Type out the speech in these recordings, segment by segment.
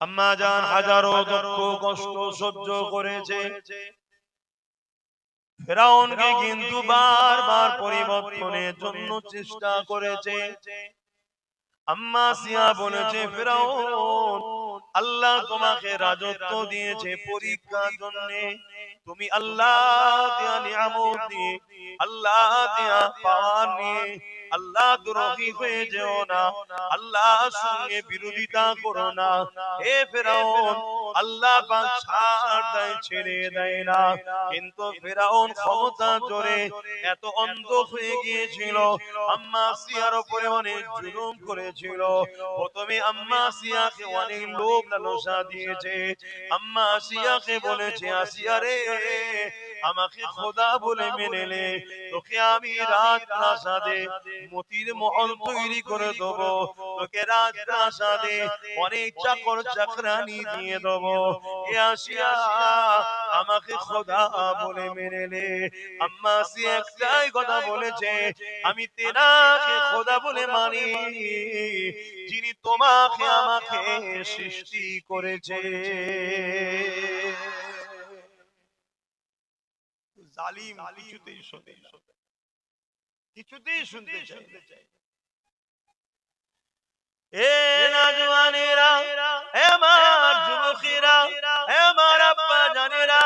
আম্মা জান হাজারো দুঃখ কষ্ট সহ্য করেছে, ফেরাউনকে কিন্তু বারবার পরিবর্তনের জন্য চেষ্টা করেছে। আম্মা আসিয়া বলেছে, ফেরাউন, আল্লাহ তোমাকে রাজত্ব দিয়েছে পরীক্ষার জন্য। তুমি আল্লাহ দেয়া নিয়ামত নিয়ে, আল্লাহ দেয়া পাওয়ার নিয়ে আল্লাহ দ্রোহী হয়ে যেও না, আল্লাহর সঙ্গে বিরোধিতা করো না। হে ফেরাউন, আল্লাহ পাক ছাড় দেয়, ছেড়ে দেয় না। কিন্তু ফেরাউন ক্ষমতা জোরে এত অন্ধ হয়ে গিয়েছিল, আম্মা আসিয়ার উপরে অনেক জুলুম করেছিল। প্রথমে আম্মা আসিয়াকে অনেক লোভ লালসা দিয়েছে। আম্মা আসিয়াকে বলেছে, আসিয়া রে, আমাকে খোদা বলে মেনে নে, তোকে আমি রাজপ্রাসাদে মতির মহল তৈরি করে দেবো, তোকে রাজপ্রাসাদে অনেক চাকর চাকরানি দিয়ে দেবো। এ আসিয়া, আমাকে খোদা বলে মেনে নে। আম্মা আসিয়া একটাই কথা বলেছে, আমি তেনাকে খোদা বলে মানি যিনি তোমাকে আমাকে সৃষ্টি করেছে। জালিম কিছুতেই শুনতে চায়। এ নওজওয়ানেরা, এ আমার যুবকেরা, এ আমার আব্বা জানেরা,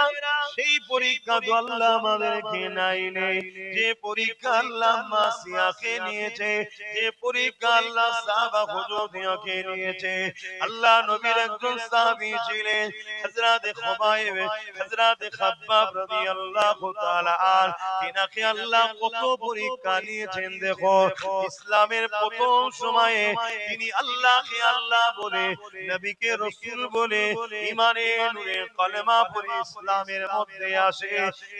সেই পরীক্ষা তো আল্লাহ আমাদেরকে নাইলে, যে পরীক্ষা আল্লাহ মাসিয়াকে নিয়েছে, যে পরীক্ষা আল্লাহ সাহাবা হুজুরকে নিয়েছে। আল্লাহ নবীর একজন সাহাবী ছিলেন হযরত খুবাইব, হযরত খাব্বাব রাদিয়াল্লাহু তাআলা আন, তিনাকে আল্লাহ কত পরীক্ষা নিয়েছেন। দেখো, ইসলামের প্রথম সময়ে তিনি আল্লাহকে আল্লাহ বলে, নবীকে রাসূল বলে, ঈমানে নূরে কলেমা পড়ে ইসলামের মধ্যে আসে।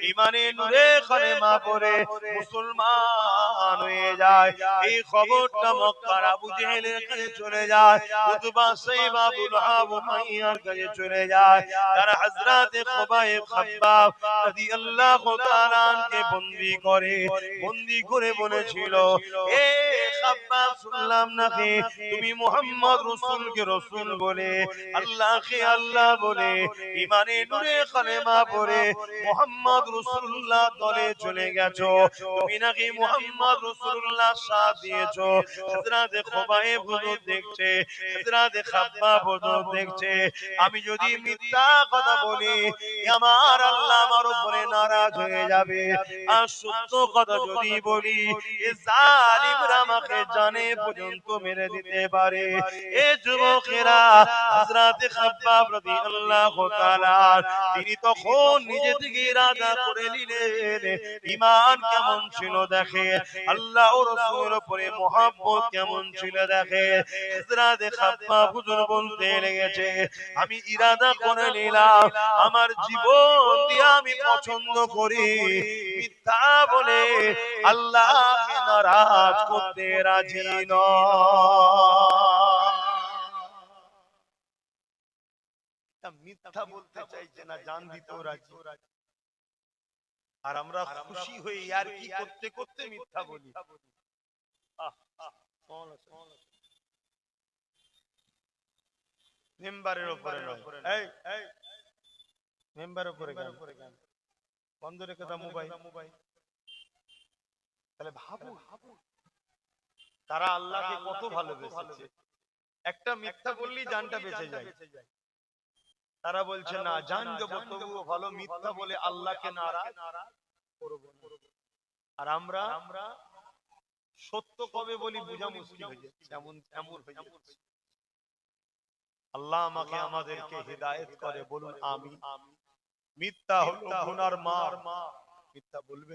ঈমানে নূরে কলেমা পড়ে মুসলমান হয়ে যায়। এই খবরটা মক্কার আবু জেহেলের কাছে চলে যায়, উতবা সাইবা আবু লাহাব উমাইয়ার কাছে চলে যায়। তারা হযরত খুবাইব খাব্বাব রাদিয়াল্লাহু তাআলা আনকে বন্দী করে বলেছিল, এ খাব্বাব, শুনলাম নাকি তুমি মুহাম্মদ রাসূলকে রাসূল বলে, আল্লাহকে আল্লাহ বলে, ঈমানে নূরে কলেমা পড়ে মুহাম্মদ রাসূলুল্লাহ দলে চলে গেছো, তুমি নাকি মুহাম্মদ রাসূলুল্লাহ সাথ দিয়েছো। হযরত খুবাইব হুজুর দেখছে, হযরত খাব্বাব হুজুর দেখছে, আমি যদি মিথ্যা কথা বলি আমার আল্লাহ আমার উপরে নারাজ হয়ে যাবে, আর সত্য কথা যদি বলি এ জালিমরা আমাকে জানে পর্যন্ত মেরে দিতে পারে। এ যুবকেরা, হযরত খাব্বাব রাদিয়াল্লাহু তাআলা তিনি তখন নিজে থেকে ইরাদা করে নিলেন, ঈমান কেমন ছিল দেখে, আল্লাহ ও রাসূলের উপরে মহব্বত কেমন ছিল দেখে। হযরত খাব্বাব হুজুর বলতে লেগেছে, আমি ইরাদা করে নিলাম আমার জীবন দিয়ে আমি পছন্দ করি মিথ্যা বলে আল্লাহকে নারাজ করতে রাজি নয়। মিথ্যা বলতে চাইছে না, জান দিতেও রাজি। আর আমরা খুশি হয়ে আর কি করতে করতে মিথ্যা বলি। মেম্বারের উপরে নয়, এই মেম্বারের উপরে কেন বন্ধ রেখে দাও মোবাইল। তাহলে ভাবো তারা আল্লাহকে কত ভালোবেসেছে। একটা মিথ্যা বললেই জানটা বেঁচে যায়। তারা বলছে না, জান দেবো তবুও ভালো মিথ্যা বলে আল্লাহকে নারাজ করব না। আর আমরা সত্য কবে বলি বোঝা মুশকিল হয়ে যাচ্ছে, এমন হয়ে যাচ্ছে। আল্লাহ আমাকে আমাদেরকে হিদায়াত করে, বলুন আমিন। মিথ্যা হলো গুনার মা, মিথ্যা বলবে।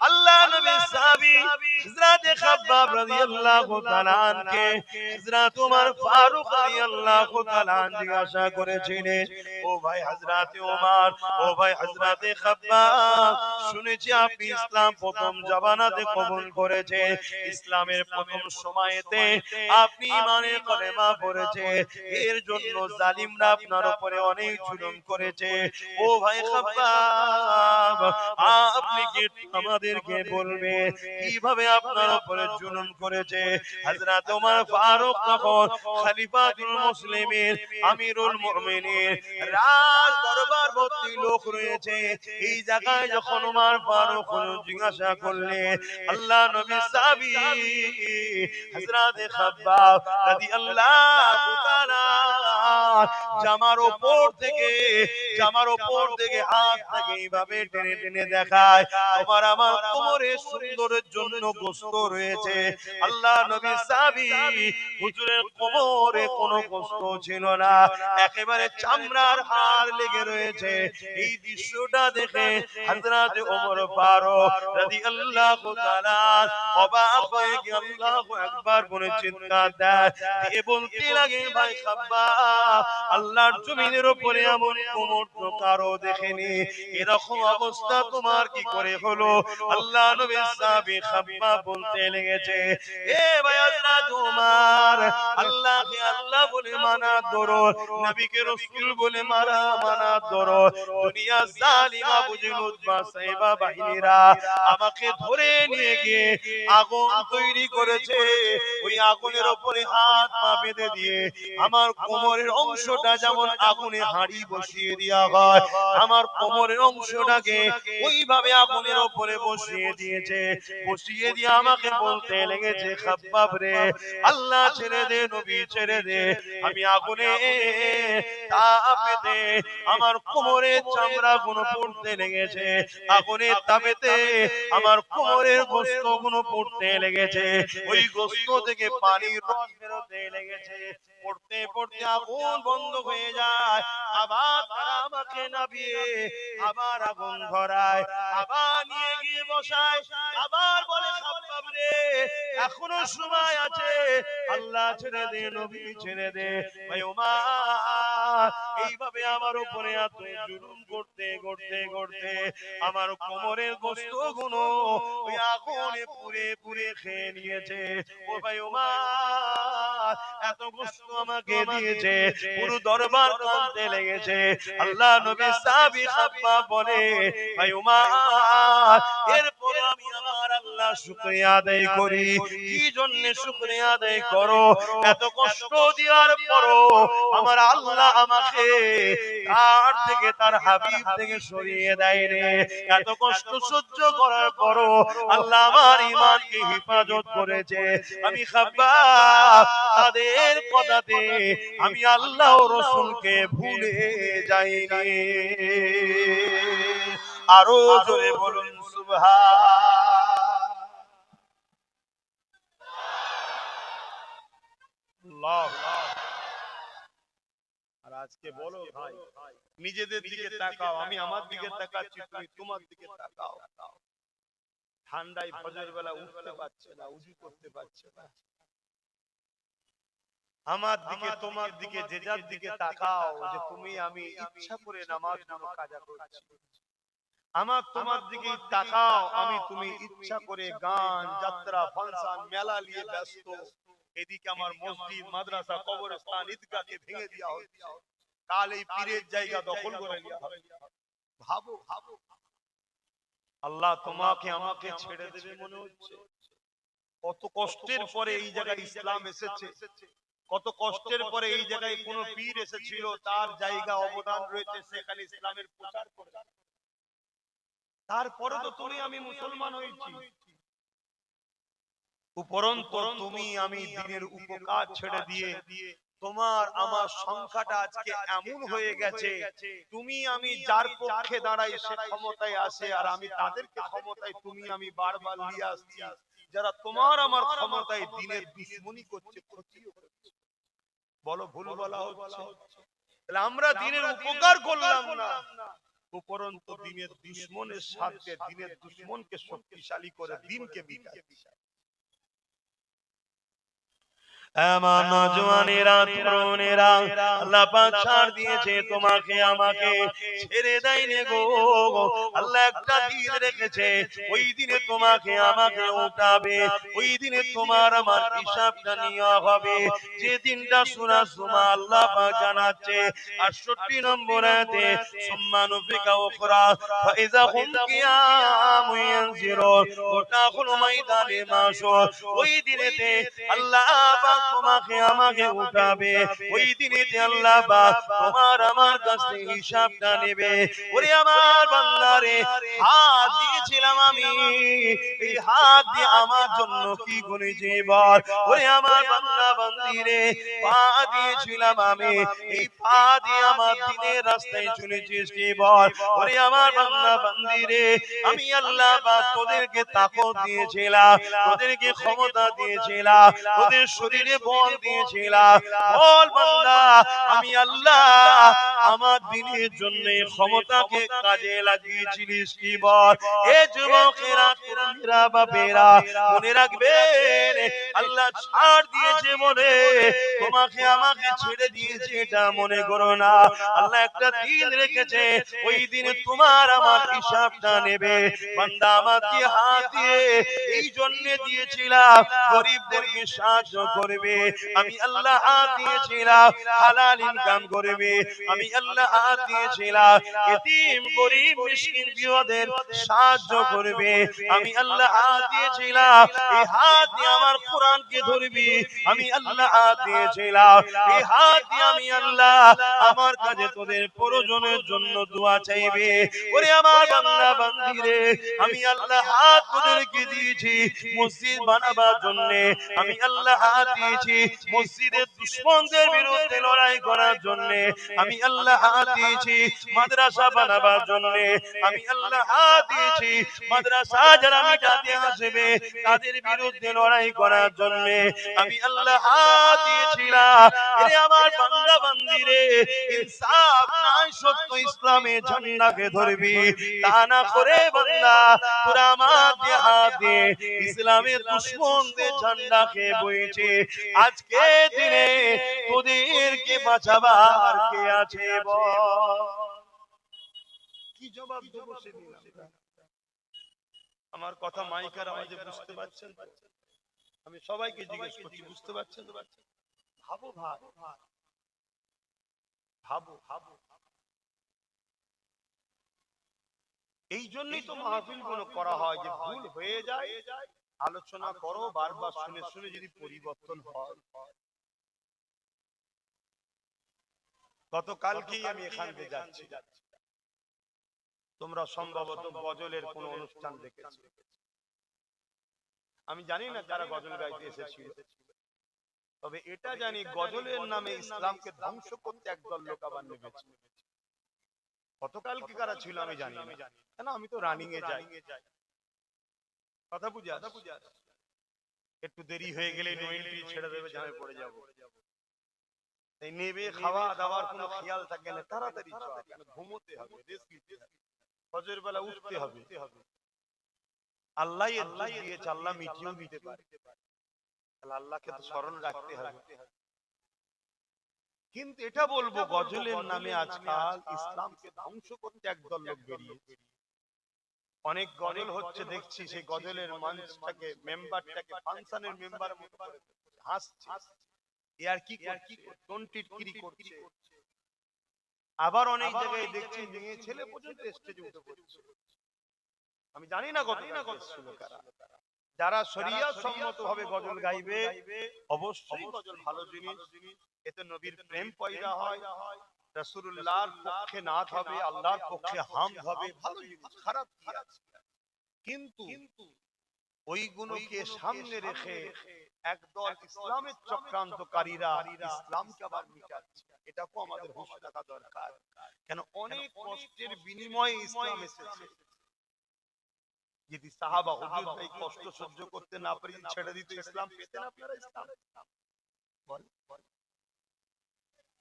আল্লাহ নবী সাহাবী হযরত খাব্বাব রাদিয়াল্লাহু তাআলা আনকে হযরত ওমর ফারুক রাদিয়াল্লাহু তাআলা আন জিজ্ঞাসা করেছিলেন, ও ভাই হযরত ওমর, ও ভাই হযরত খাব্বাব, শুনেছি আপনি ইসলাম প্রথম জামানাতে কবুল করেছে, ইসলামের প্রথম সময়েতে আপনি ইমানের কলেমা পড়েছে, এর জন্য জালিমরা আপনার উপরে অনেক জুলুম করেছে। ও ভাই খাব্বাব, আপনি কি আমাদেরকে বলবে কিভাবে আপনার উপরে জুলুম করেছে? হযরত ওমর ফারুক তখন খলিফাতুল মুসলিমিন, আমিরুল মুমিনিন, রাজ দরবার ভর্তি লোক রয়েছে। এই জায়গায় যখন ওমর ফারুক জিজ্ঞাসা করলেন, আল্লাহ নবী সাহাবী হযরত খাব্বাব রাদিয়াল্লাহু তাআলা জামার উপর থেকে হাত থেকে এইভাবে টেনে টেনে দেখায়, তোমার আমার কোমরের সুন্দরের জন্য গোশত রয়েছে। আল্লাহ নবী সাহাবী হুজুরের কোমরে কোনো গোশত ছিল না, একেবারে চামড়ার হাড় লেগে রয়েছে। এই দৃশ্যটা দেখে হযরত ওমর ফারুক রাদিয়াল্লাহু তাআলা অবাক হয়ে গিয়ে আল্লাহু আকবার বলে চিৎকার দেয়, দিয়ে বলতে লাগে, ভাই খাব্বাব, আল্লাহর জমিনের উপরে এমন কোমর তো কারো দেখেনি, এরকম অবস্থা তোমার কি করে হলো? আল্লাহ নবী সাহাবী খাব্বাব বলতে লেগেছে, এ ভাই হযরত ওমর, আল্লাহকে আল্লাহ বলে মানা দরদ, নবীকে রাসূল বলে মানা দরদ, দুনিয়া জালিমা বুজুলুদ বা সাইবা বাহিনীরা আমাকে ধরে নিয়ে গিয়ে আগুন তৈরি করেছে, ওই আগুনের উপরে হাত পা বেঁধে দিয়ে আমার কোমরের অংশটা যেমন আগুনে হাঁড়ি বসিয়ে দেওয়া হয়, আমার কোমরের অংশটাকে ওইভাবে আগুনের উপরে বসিয়ে দিয়েছে। বসিয়ে দিয়ে আমাকে বলতে লেগেছে, খাব্বাব রে, আল্লাহ ছেড়ে দে, নবী ছেড়ে দে, আমি আগুনে তাপেতে আমার কোমরের চামড়া গুলো পড়তে লেগেছে, আগুনের তাপেতে আমার কোমরের গোশত গুলো পড়তে লেগেছে, ওই গোশত থেকে পানির রস বেরোতে লেগেছে। পড়তে পড়তে আগুন বন্ধ হয়ে যায়, আবার তারা আমাকে নামিয়ে আবার আগুন ধরায়, আবার নিয়ে গিয়ে বসায়, আবার বলে, খাব্বাব রে, এখনো সময় আছে, আল্লাহ ছেড়ে দে, নবী ছেড়ে দে। ভাই ওমর, এইভাবে আমার উপরে এত জুলুম করতে করতে করতে আমার কোমরের গোশত গুলো ওই আগুনে পুড়ে পুড়ে খেয়ে নিয়েছে। ও ভাই ওমর, এত গোশত আমাকে দিয়েছে, পুরো দরবার কাঁদতে লেগেছে। আল্লাহ নবী সাহাবী খাব্বাব বলে, ভাই ওমর, এরপর আমি আমার আল্লাহ শুকরিয়া আদায় করি। কি জন্য শুকরিয়া আদায় করো? এত কষ্ট দেওয়ার পরও আমার আল্লাহ আমাকে তার থেকে, তার হাবিব থেকে সরিয়ে দেয় রে। এত কষ্ট সহ্য করার পরও আল্লাহ আমার ঈমানকে হেফাজত করেছে। আমি খাব্বাব তাদের কথাতে আমি আল্লাহ ও রাসূলকে ভুলে যাইনি। আরো জোরে বলুন সুবহানাল্লাহ। আর আজকে বলো ভাই, নিজেদের দিকে তাকাও, আমি আমার দিকে তাকাচ্ছি, তুমি তোমার দিকে তাকাও। ঠান্ডায় ফজর বেলা উঠতে পারছে না, উযু করতে পারছে না। আমার দিকে তোমার দিকে যে যার দিকে তাকাও, যে তুমি আমি ইচ্ছা করে নামাজগুলো কাজা করছি। আমার তোমার দিকে তাকাও, আমি তুমি ইচ্ছা করে গান, যাত্রা, ফাংশন, মেলা নিয়ে ব্যস্ত। এদিকে আমার মসজিদ, মাদ্রাসা, কবরস্থান, ঈদগাহকে ভেঙে দেওয়া হচ্ছে, কাল এই পীরের জায়গা দখল করে নেওয়া হবে। ভাবো ভাবো, আল্লাহ তোমাকে আমাকে ছেড়ে দেবে মনে হচ্ছে? কত কষ্টের পরে এই জায়গায় ইসলাম এসেছে, কত কষ্টের পরে এই জায়গায় কোন পীর এসেছিল, তার জায়গা অবদান রয়েছে, সেখানে ইসলামের প্রচার করেছে। তারপরে তো তুমি আমি মুসলমান হয়েছি। উপরন্তু তুমি আমি দিনের উপকার ছেড়ে দিয়ে তোমার আমার সংখ্যাটা আজকে এমন হয়ে গেছে, তুমি আমি যার পক্ষে দাঁড়াই সে ক্ষমতায় আসে, আর আমি তাদেরকে ক্ষমতায় তুমি আমি বারবার নিয়ে আসছি, যারা তোমার আমার ক্ষমতায় দিনের দুশমনি করছে, ক্ষতিও করছে। বলো ভুল বলা হচ্ছে? তাহলে আমরা দিনের উপকার করলাম না, উপরন্তু দিনের দুশমনের সাথে দিনের দুশমনকে শক্তিশালী করে দিনকে বিদায়। আমার নওজওয়ানেরা তরুণেরা আল্লাহ পাক ছাড় দিয়েছে তোমাকে আমাকে ছেড়ে দেয়নি গো আল্লাহ একটা দিন রেখেছে ওই দিনে তোমাকে আমাকে উঠাবে ওই দিনে তোমার আমার হিসাবটা নেওয়া হবে যে দিনটা সূরা জুমা আল্লাহ পাক জানাচ্ছে 68 নম্বর আয়াতে সুম্মানুফিকা উখরা ফাইযা হুম কিয়ামুন ইয়ানজিরুন ওটা হলো ময়দানে মাশর ওই দিনেতে আল্লাহ পাক তোমাকে আমাকে উঠাবে ওই দিনেতে আল্লাহ পাক তোমার আমার কাছ থেকে হিসাবটা নেবে ওরে আমার বান্দারে হাত দিয়েছিলাম আমি এই হাত দিয়ে আমার জন্য কি করেছি বল ওরে আমার বান্দা বান্দিরে পা দিয়েছিলাম আমি এই পা দিয়ে আমার দিনের রাস্তায় চলেছিস কি বল ওরে আমার বান্দা বান্দিরে আমি আল্লাহ পাক তোদেরকে তাকত দিয়েছিলাম তোদেরকে ক্ষমতা দিয়েছিলাম তোদের শরীরে বল দিয়েছিলাম বল বান্দা আমি আল্লাহ আমার দিনের জন্য ক্ষমতাকে কাজে লাগিয়েছিলিস কি বল এ যুবকেরা তরুণেরা বাপেরা মনে রাখবেন আল্লাহ ছাড় দিয়েছে বলে তোমাকে আমাকে ছেড়ে দিয়েছে এটা মনে করো না আল্লাহ একটা দিন রেখেছে ওই দিনে তোমার আমার হিসাবটা নেবে বান্দা আমার দিয়ে হাত দিয়ে এই জন্য দিয়েছিলাম গরিবদেরকে সাহায্য করবে আমি আল্লাহ হাত দিয়েছিলাম হালাল ইনকাম করবে আমি আল্লাহ হাত দিয়েছিলাম এতিম গরিব মিসকিন বিধবাদের সাহায্য করবে আমি আল্লাহ হাত দিয়েছিলাম এই হাত দিয়ে আমার কোরআনকে ধরবি আমি আল্লাহ হাত দিয়েছিলাম এই হাত দিয়ে আমি আল্লাহ আমার কাছে তোদের প্রয়োজনের জন্য দোয়া চাইবে ওরে আমার বান্দা বান্দিরে আমি আল্লাহ হাত তোদেরকে দিয়েছি মসজিদ বানাবার জন্য আমি আল্লাহ হাত দিয়েছি মসজিদের দুশমনদের বিরুদ্ধে লড়াই করার জন্য আমি আল্লাহ হাত দিয়েছি মাদ্রাসা বানাবার জন্য আমি আল্লাহ হাত দিয়েছি মাদ্রাসা যারা মিটাতে আসবে তাদের বিরুদ্ধে লড়াই করার জন্য আমি আল্লাহ হাত দিয়েছিলাম এরে আমার বান্দা বান্দিরে ইনসাফ নাই সত্য ইসলামের ঝান্ডাকে ধরবি তা না করে বান্দা তোরা আমার দিয়ে হাত দিয়ে ইসলামের দুশমনদের ঝান্ডাকে বইছে আজকে দিনে তোদেরকে বাঁচাবার কে আছে বল কি জবাব দেব সেদিন আমার কথা মাইকার আওয়াজে বুঝতে পারছেন আমি সবাইকে জিজ্ঞেস করছি বুঝতে পারছেন ভাবো ভাবো ভাবো ভাবো এই জন্যই তো মাহফিল গুলো করা হয় যে ভুল হয়ে যায় আলোচনা করো বারবার শুনে শুনে যদি পরিবর্তন হয় গতকালকেই আমি এখান থেকে যাচ্ছি তোমরা সম্ভবত গজলের কোন অনুষ্ঠান দেখেছো আমি জানি না কারা গজল গাইতে এসেছিল তবে এটা জানি গজলের নামে ইসলামকে ধ্বংস করতে একদল লোক আবার নেমেছে গতকালকে কারা ছিল আমি জানি না কেন আমি তো রানিং এ যাই কথা বুঝা একটু দেরি হয়ে গেলে নইনটি ছেড়ে দেবে জামে পড়ে যাব এই নেবে খাওয়া দাওয়ার কোনো খেয়াল থাকে না তাড়াতাড়ি চল কেন ঘুমোতে হবে রেস্ট নিতে হবে ফজর বেলা উঠতে হবে আল্লাহ দিয়েছে আল্লাহ মিটিয়েও দিতে পারে তাহলে আল্লাহকে তো স্মরণ রাখতে হবে কিন্তু এটা বলবো গজলের নামে আজকাল ইসলামকে ধ্বংস করতে একদল লোক বেরিয়েছে অনেক গজল হচ্ছে দেখছি সেই গজলের মঞ্চটাকে মেম্বারটাকে ফাংশনের মেম্বারের মতো করে হাসছে এ আর কি করছে টন্টিটকিরি করছে আবার অনেক জায়গায় দেখছি মেয়ে ছেলে পর্যন্ত স্টেজে উঠে পড়ছে আমি জানি না কত ছিল কারা যারা শরিয়ত সম্মতভাবে গজল গাইবে অবশ্যই গজল ভালো জিনিস এতে নবীর প্রেম পয়দা হয় রাসূলুল্লাহর পক্ষে নাত হবে আল্লাহর পক্ষে হামদ হবে ভালো জিনিস খারাপ কি আছে কিন্তু ওইগুলোকে সামনে রেখে একদল ইসলামের চক্রান্তকারীরা ইসলামকে আবার মিটাচ্ছে এটাকেও আমাদের হুঁশ রাখা দরকার কেন অনেক কষ্টের বিনিময়ে ইসলাম এসেছে যদি সাহাবা হুজুর ভাই কষ্ট সহ্য করতে না পারি ছেড়ে দিতে ইসলাম পেতেন আপনারা ইসলাম বল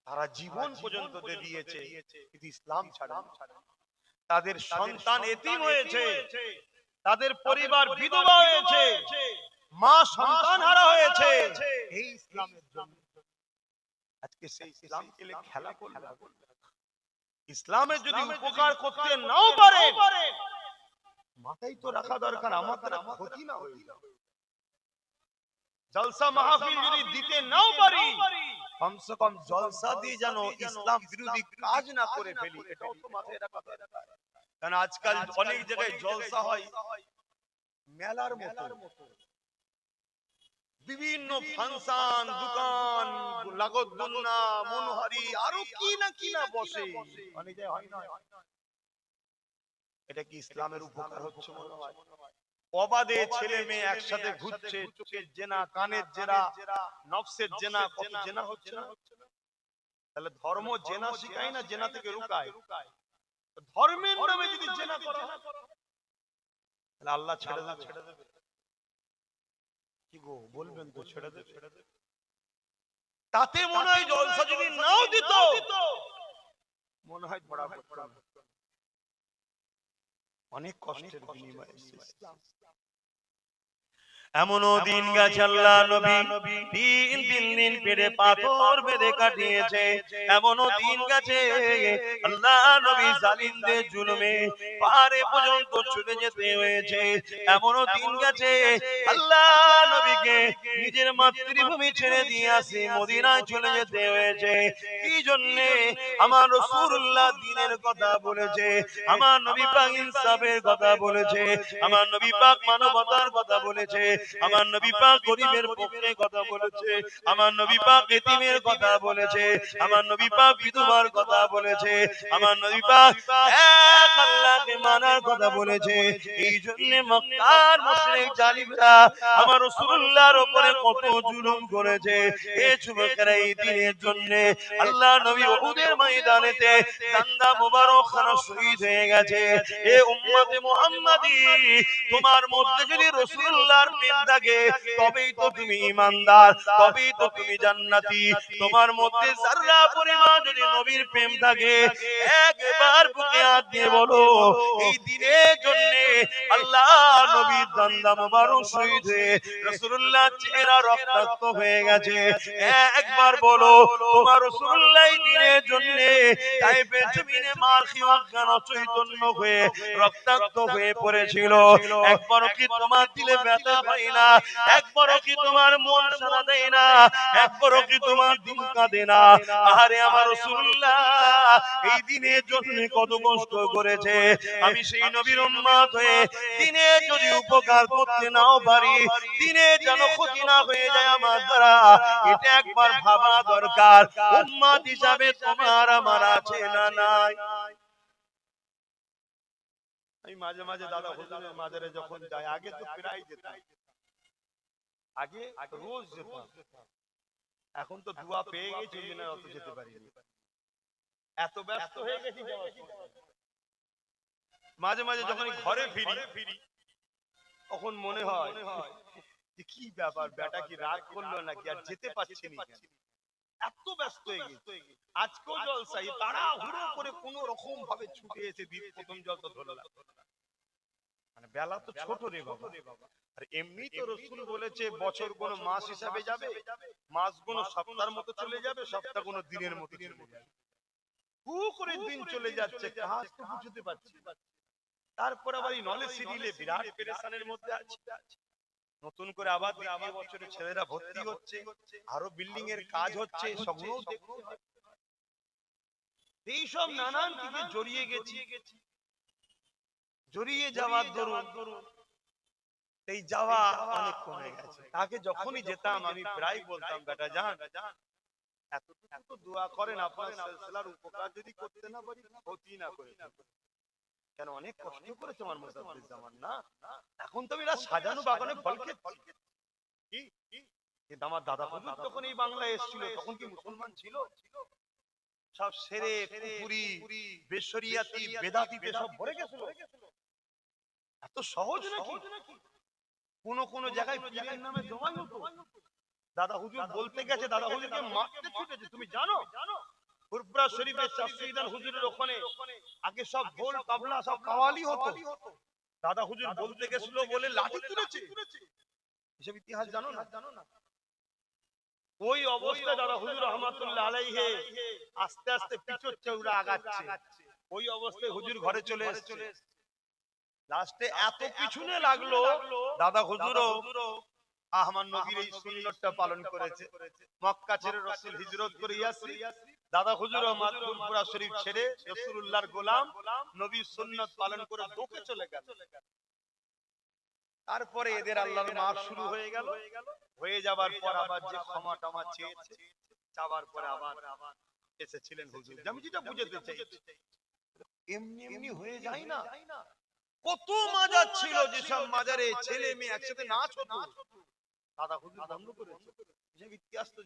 তারা জীবন পর্যন্ত দিয়েছে কিন্তু ইসলাম ছাড়া তাদের সন্তান এতিম হয়েছে তাদের পরিবার বিধবা হয়েছে মা সন্তান হারা হয়েছে এই ইসলামের জন্য। আজকে সেই ইসলামকে খেলা করবে। ইসলামের যদি উপকার করতে নাও পারে, মাথায় তো রাখা দরকার আমাদের ক্ষতি না হয়ে যায়। জলসা মাহফিল যদি দিতে নাও পারি, কমসে কম জলসা দিয়ে যেন ইসলাম বিরোধী কাজ না করে ফেলি, এটাও তো মাথায় রাখা দরকার। কারণ আজকাল অনেক জায়গায় জলসা হয় মেলার মতো, বিভিন্ন ফাংশন, দোকান, লাগতদুন্না, মনোহারি, আরো কি না বসে, অনেক জায়গায় হয় না। এটা কি ইসলামের উপকার হচ্ছে মনে হয়? অবাধে ছেলে মেয়ে একসাথে ঘুরছে, চোখের জেনা, কানের জেনা, নফসের জেনা, কত জেনা হচ্ছে না? তাহলে ধর্ম জেনা শিখায় না জেনা থেকে রুকায়? ধর্মের নামে যদি জেনা করা হয় তাহলে আল্লাহ ছেড়ে দেবে? কি গো বলবেন তো ছেড়ে দেবে? তাতে মনে হয় জলসা যদি নাও দিত, মনে হয় ধরা পড়তো না। অনেক কষ্টের বিনিময়ে ইসলাম। এমনও দিন গেছে আল্লাহ নবী তিন দিন পেটে পাথর বেঁধে কাটিয়েছে। এমনও দিন গেছে আল্লাহ নবী জালিমদের জুলুমে পাহাড়ে পর্যন্ত চলে যেতে হয়েছে। এমনও দিন গেছে আল্লাহ নবীকে নিজের মাতৃভূমি ছেড়ে দিয়ে আসি মদিনায় চলে যেতে হয়েছে। কি জন্যে? আমার রাসূলুল্লাহ দ্বীনের কথা বলেছে, আমার নবী পাক ইনসাফের কথা বলেছে, আমার নবী পাক মানবতার কথা বলেছে, আমার নবী পাক গরিবের পক্ষে কথা বলেছে, আমার নবী পাক এতিমের কথা বলেছে, আমার নবী পাক বিধবার কথা বলেছে, আমার নবী পাক এক আল্লাহকে মানার কথা বলেছে। এই জন্য মক্কার মুশরিক জালিমরা আমার রাসূলুল্লাহর উপরে কত জুলুম করেছে। এই যুবকেরা এই দিনের জন্য আল্লাহ নবী উহুদের ময়দানেতে কান্দা মুবারক খানা শহীদ হয়ে গেছে। এ উম্মতে মুহাম্মাদি, তোমার মধ্যে যদি রাসূলুল্লাহর প্রেম থাকে তবেই তো তুমি ঈমানদার, তবেই তো তুমি জান্নাতি। তোমার মধ্যে যারা পরিমাণ যদি নবীর প্রেম থাকে একবার বুকে হাত দিয়ে বলো, এই দিনের জন্য আল্লাহ নবীর দান্দা মোবারক শহীদ হয়ে রাসূলুল্লাহ চেহারা রক্তাক্ত হয়ে গেছে। একবার বলো, তোমার রাসূলুল্লাহ এই দিনের জন্য তাইফের জমিনে মার খেয়ে অজ্ঞান অচৈতন্য হয়ে রক্তাক্ত হয়ে পড়েছিল। একবারও কি তোমার দিলে ব্যথা হয় না? একবারও কি তোমার মন সাড়া দেয় না? একবারও কি তোমার দিল কাঁদে না? আরে আমার রাসূলুল্লাহ এই দিনের জন্য কত কষ্ট করেছে। আমি সেই নবীর উম্মত হয়ে দিনে যদি উপকার করতে নাও পারি, দিনে যেন ক্ষতি না হয়ে যায় আমার দ্বারা, এটা একবার ভাবা দরকার। উম্মত হিসাবে তোমার আমার আছে না নাই? আমি মাঝে মাঝে দাদা হুজুরের মাজারে যখন যাই, আগে তো প্রায় যেতাম, আগে রোজ যেতাম, এখন তো দুয়া পেয়ে গেছি ওই জন্য অত যেতে পারিনি, এত ব্যস্ত হয়ে গেছি। মাঝে মাঝে যখন ঘরে ফিরি তখন মনে হয় যে কি ব্যাপার, বেটা কি রাগ করলো নাকি, আর যেতে পারছি না, এত ব্যস্ত হয়ে গেছি। আজকেও জলসাই তাড়াহুড়ো করে কোন রকম ভাবে ছুটে এসে প্রথম জলসা ধরলাম। মানে বেলা তো ছোট রে বাবা, আর এমনি তো রাসূল বলেছে বছর কোন মাস হিসাবে যাবে, মাস কোন সপ্তাহের মতো চলে যাবে, সপ্তাহ কোন দিনের মতো চলে যাবে। হু করে দিন চলে যাচ্ছে, কাজ তো বুঝতে পারছি। তারপর আবার এই নলেজ সিরিলে বিরাট পেরেশানের মধ্যে আছে। নতুন করে আবার দ্বিতীয় বছরে ছেলেরা ভর্তি হচ্ছে, আরো বিল্ডিং এর কাজ হচ্ছে, সবগুলো দেখতে হয়। এইসব নানান দিকে জড়িয়ে গেছি, জড়িয়ে যাওয়ার দরুন এই যাওয়া অনেক কমে গেছে। আগে যখনই যেতাম আমি প্রায় বলতাম, বেটা যান এতটুকু তো দোয়া করেন আপনার সিলসিলার উপকার যদি করতে না পারি ক্ষতি না করে, কেন অনেক কষ্ট করেছে আমার মুসাফির জামান না, এখন তো এরা সাজানো বাগানে ফল খেতে। কিন্তু আমার দাদা হুজুর তখন এই বাংলায় এসেছিল, তখন কি মুসলমান ছিল? সব সেরে কুফরি বেশরিয়াতি বেদাতিতে সব ভরে গেছিল। এত সহজ নাকি? কোন জায়গায় পীরের নামে জমাই হতো। দাদা হুজুর বলতে গেছে, দাদা হুজুরকে মারতে ছুটেছে, তুমি জানো? ফুরফুরা শরীফের শাস্ত্রীদান হুজুরের ওখানে আগে সব ঢোল তবলা সব কাওয়ালি হতো। দাদা হুজুর বলতে গেছিল বলে লাঠি তুলেছে। এসব ইতিহাস জানো না? ওই অবস্থায় দাদা হুজুর রহমাতুল্লাহ আলাইহি আস্তে আস্তে পিছর চৌড়া আগাচ্ছে। ওই অবস্থায় হুজুর ঘরে চলে এসেছে। লাস্টে এত পিছনে লাগলো, দাদা হুজুরও আমার নবীর এই সুন্নতটা পালন করেছে। মক্কা ছেড়ে রাসূল হিজরত করে ইয়াসরিব, দাদা হুজুরও মাদপুরা শরীফ ছেড়ে রাসূলুল্লাহর গোলাম নবীর সুন্নাত পালন করে দোকে চলে গেল। তারপরে এদের আল্লাহর মাফ শুরু হয়ে গেল। হয়ে যাবার পর আবার যে ক্ষমা টমা চেয়েছে, চাওয়ার পরে আবার এসেছিলেন হুজুর। আমি যেটা বুঝাতে চাইছি, এমনি এমনি হয়ে যায় না। কত মাজার ছিল, যেসব মাজারে ছেলে মেয়ে একসাথে নাচ হতো, দাদা হুজুর বন্ধ করেছে। যে ইতিহাস তো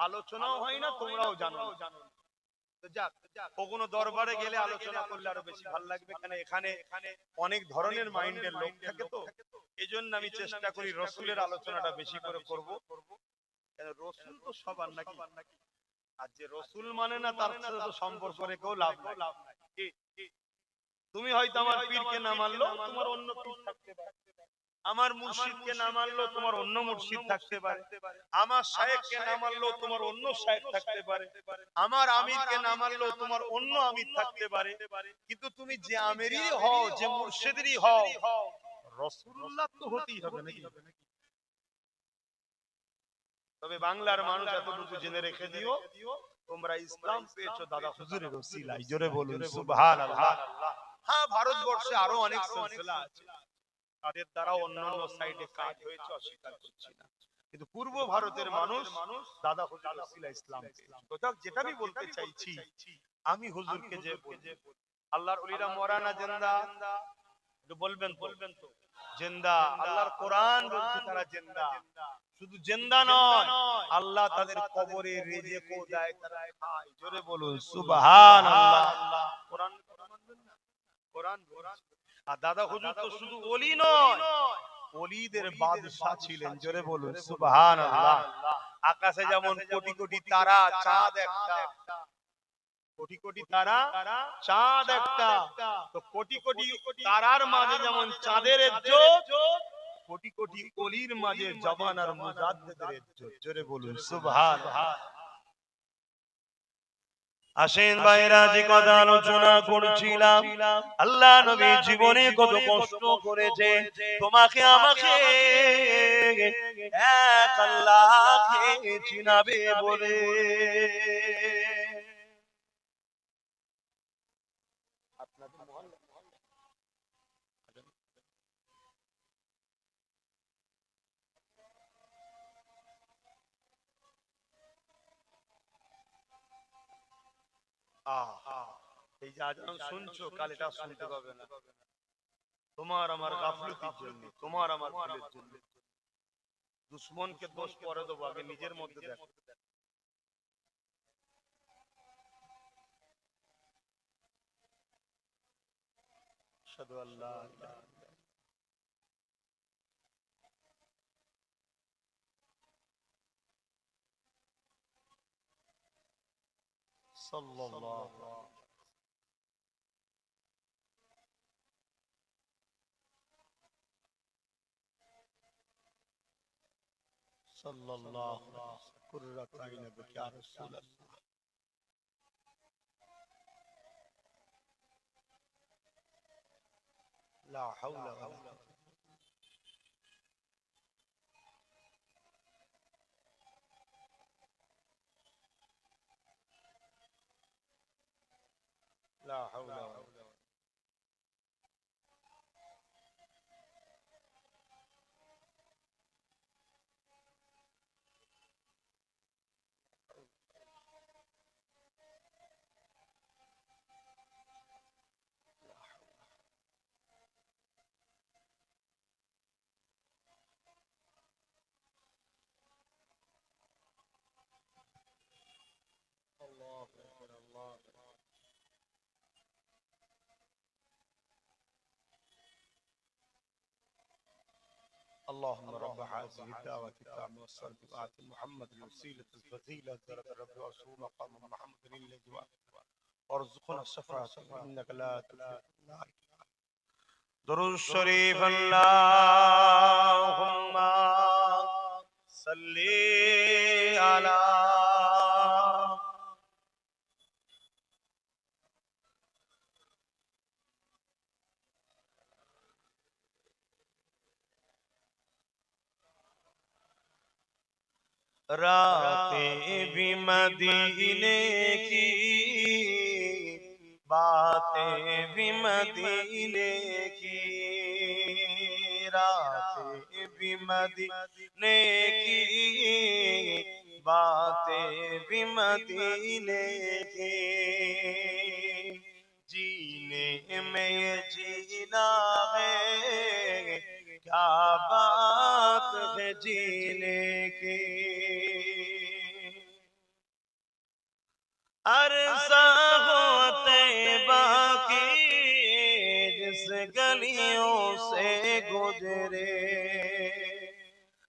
আলোচনাও হয় না, তোমরাও জানো। তো যাক, কোনো দরবারে গেলে আলোচনা করলে আরো বেশি ভালো লাগবে, কারণ এখানে অনেক ধরনের মাইন্ডের লোক থাকে, তো এজন্য আমি চেষ্টা করি রসুলের আলোচনাটা বেশি করে করব। রসুল তো সবার নাকি, আর যে রসুল মানে না তার সাথে তো সম্পর্ক রেখেও লাভ নাই। তুমি হয়তো আমার পীরকে না মানলো, তোমার অন্য পীর থাকতে পারে। আমার মুর্শিদকে না মানলো, তোমার অন্য মুর্শিদ থাকতে পারে। আমার শায়েখকে না মানলো, তোমার অন্য শায়েখ থাকতে পারে। আমার আমিরকে না মানলো, তোমার অন্য আমির থাকতে পারে। কিন্তু তুমি যে আমিরই হও, যে মুর্শিদেরই হও, রাসূলুল্লাহ তো হতেই হবে নাকি। তবে বাংলার মানুষ এতটুকু জেনে রেখে দিও, তোমরা ইসলাম পেয়েছো দাদা হুজুরের ওসিলায়। জোরে বলুন সুবহানাল্লাহ। হ্যাঁ, ভারতবর্ষে আরো অনেক সিলসিলা আছে, তাদের দ্বারা অন্যান্য সাইডে কাজ হয়েছে, অস্বীকার করছি না, কিন্তু পূর্ব ভারতের মানুষ দাদা হুজুর ওসিলায় ইসলাম পেয়েছে। তো যেটা আমি বলতে চাইছি, আমি হুজুরকে যে বলি, আল্লাহর ওলিরা মরা না জিন্দা, একটু বলবেন তো জিন্দা। আল্লাহর কোরআন বলছে তারা জিন্দা। শুধু জিন্দা নয়, আল্লাহ তাদের কবরে রিজিকও দেয়, তারা খায়। জোরে বলুন সুবহানাল্লাহ। কোরআন কোরআন আর দাদা হুজুর তো শুধু ওলি নয়, ওলিদের বাদশা ছিলেন। জোরে বলুন সুবহানাল্লাহ। আকাশে যেমন কোটি কোটি তারা, চাঁদ একটা, কোটি কোটি তারা, চাঁদ একটা, তো কোটি কোটি তারার মাঝে যেমন চাঁদের ইজ্জত, কোটি কোটি ওলির মাঝে জবান আর মুজাদ্দিদের ইজ্জত। জোরে বলুন সুবহানাল্লাহ। আসেন ভাইরা, যে কথা আলোচনা করছিলাম, আল্লাহ নবী জীবনে কত কষ্ট করেছে তোমাকে আমাকে এক আল্লাহকে চিনাবে বলে। আপনাদের মহল্লা এই যে আজান শুনছো, কাল এটা শুনতে পাবে না। তোমার আমার গাফলতির জন্য, তোমার আমার ভুলের জন্য। দুশমনকে দোষ পরে দেবো, আগে নিজের মধ্যে দেখো। আশহাদু আল্লা ইলাহা ইল্লাল্লাহ। সাল্লাল্লাহু সাল্লাল্লাহু কুররাত আইনা বিকা ইয়া রাসূলুল্লাহ। লা হাওলা ওয়ালা লা হাওলা ওয়ালা আল্লাহু আকবার আল্লাহু আকবার। اللهم رب هذه الدعوة التامة والصلاة وآت محمد الوسيلة الفضيلة درجة رب ورسول مقام محمد الذي وارزقنا الشفاعة إنك لا تخلف الميعاد. درود شريف اللهم صل على रातें भी मदीने की, बातें भी मदीने की, रातें भी मदीने की, बातें भी मदीने की, जीने में ये जीना है, क्या बात है जीने की। अरसा हो तैबा की, जिस गलियों से गुजरे,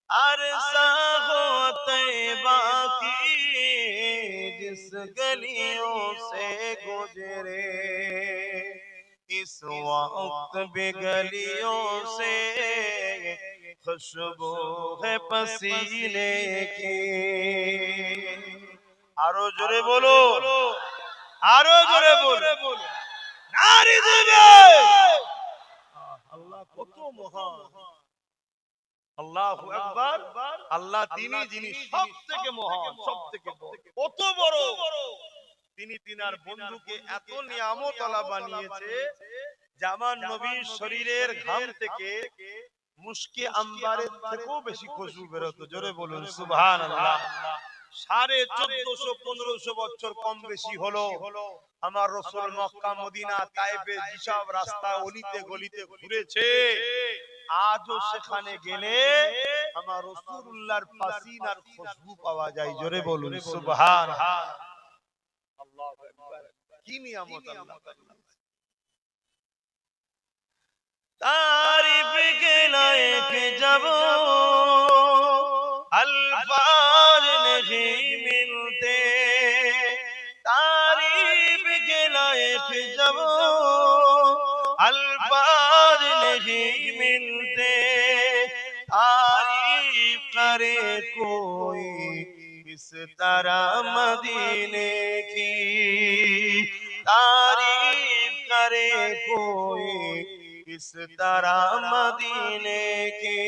अरसा हो तैबा की, जिस गलियों से गुजरे, इस वक्त भी गलियों से खुशबू है पसीने की। आरो जोरे बोलो, आरो जोरे बोलो, नारी दिবে। আল্লাহ কত মহান, আল্লাহু আকবার। আল্লাহ তিনি যিনি সবথেকে মহান, সবথেকে বড়, কত বড়। তিনি তিনার বন্ধুকে এত নিয়ামত আলা বানিয়েছে যে আমার নবীর শরীরের ঘাম থেকে মুশকে আম্বারের থেকেও বেশি খুশবু বেরোতো। জোরে বলুন সুবহানাল্লাহ। 1450-1500 বছর কম বেশি হলো আমার রাসূল মক্কা মদিনা তায়েফে যেসব রাস্তা অলিতে গলিতে ঘুরেছে, আজও সেখানে গেলে আমার রাসূলুল্লাহর পাসিনার খুশবু পাওয়া যায়। জোরে বলুন সুবহানাল্লাহ। আল্লাহু আকবার, কি নিয়ামত আল্লাহ তাআলা। तारीफ के लायक जब अल्फाज नहीं मिलते, तारीफ के लायक जब अल्फाज नहीं मिलते, तारीफ करे कोई इस तरह मदीने की, तारीफ करे कोई इस तरह मदीने की,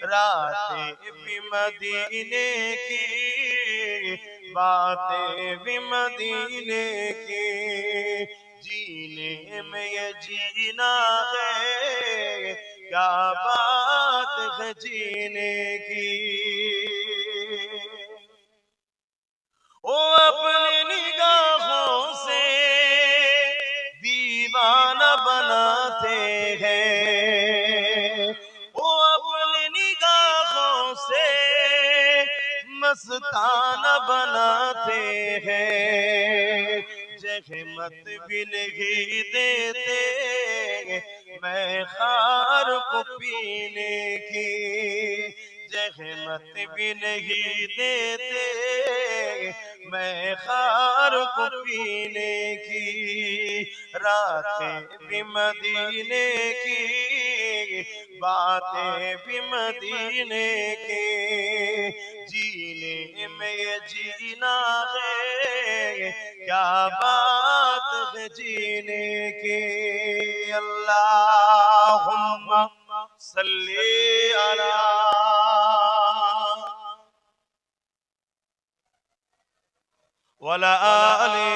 रातें भी मदीने की, बातें भी मदीने की, जीने में ये जीना है, क्या बात है जीने की। ओ अपनी निगाहों से दीवाना बनाते हैं, वो अपनी निगाहों से मस्ताना बनाते हैं, जहमत भी नहीं देते मैं खार को पीने की, जहमत भी नहीं देते मैं खार को पीने की, रातें भी मदीने की, बातें भी मदीने की, जीने में ये जीना है, क्या बात है जीने की। अल्लाहुम्मा सल्ली अला वला आली।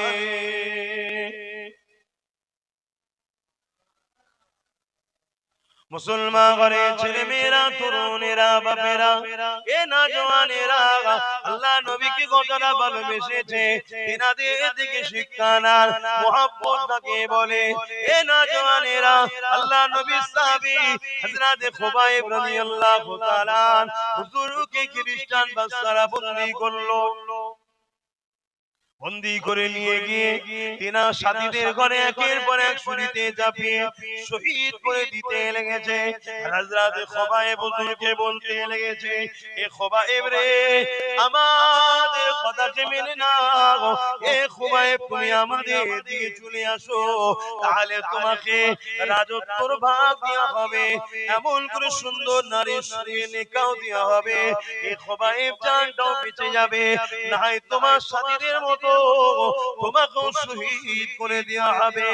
मुसलमान घरे ছেলে মেয়েরা, তরুণেরা, বাপেরা, এ নওজওয়ানেরা আল্লাহ নবীকে কতটা ভালোবেসেছে এনাদের দিকে শিক্ষা নাও। মুহাব্বত কাকে বলে? এ নওজওয়ানেরা, আল্লাহ নবীর সাহাবী হযরত খুবাইব রাদিয়াল্লাহু তাআলা হুজুরকে খ্রিস্টান বাদশারা বন্দী করলো। বন্দী করে নিয়ে গিয়ে তিনা সাথীদের ঘরে একের পর এক ছুরিতে চাপিয়ে শহীদ করে দিতে লেগেছে। হযরত খুবাইব হুজুরকে বলতে লেগেছে, এ খুবাইব রে, আমাদের কথাকে মেনে নাও। এ খুবাইব, তুমি আমাদের দিকে চলে আসো, তাহলে তোমাকে রাজত্বর ভাগ দেওয়া হবে, এমন করে সুন্দর নারীর সঙ্গে নিকাহ দেওয়া হবে। এ খুবাইব জানটাও বেঁচে যাবে, না হয় তোমার সাথীদের মতো তোমাকেও শহীদ করে দেওয়া হবে।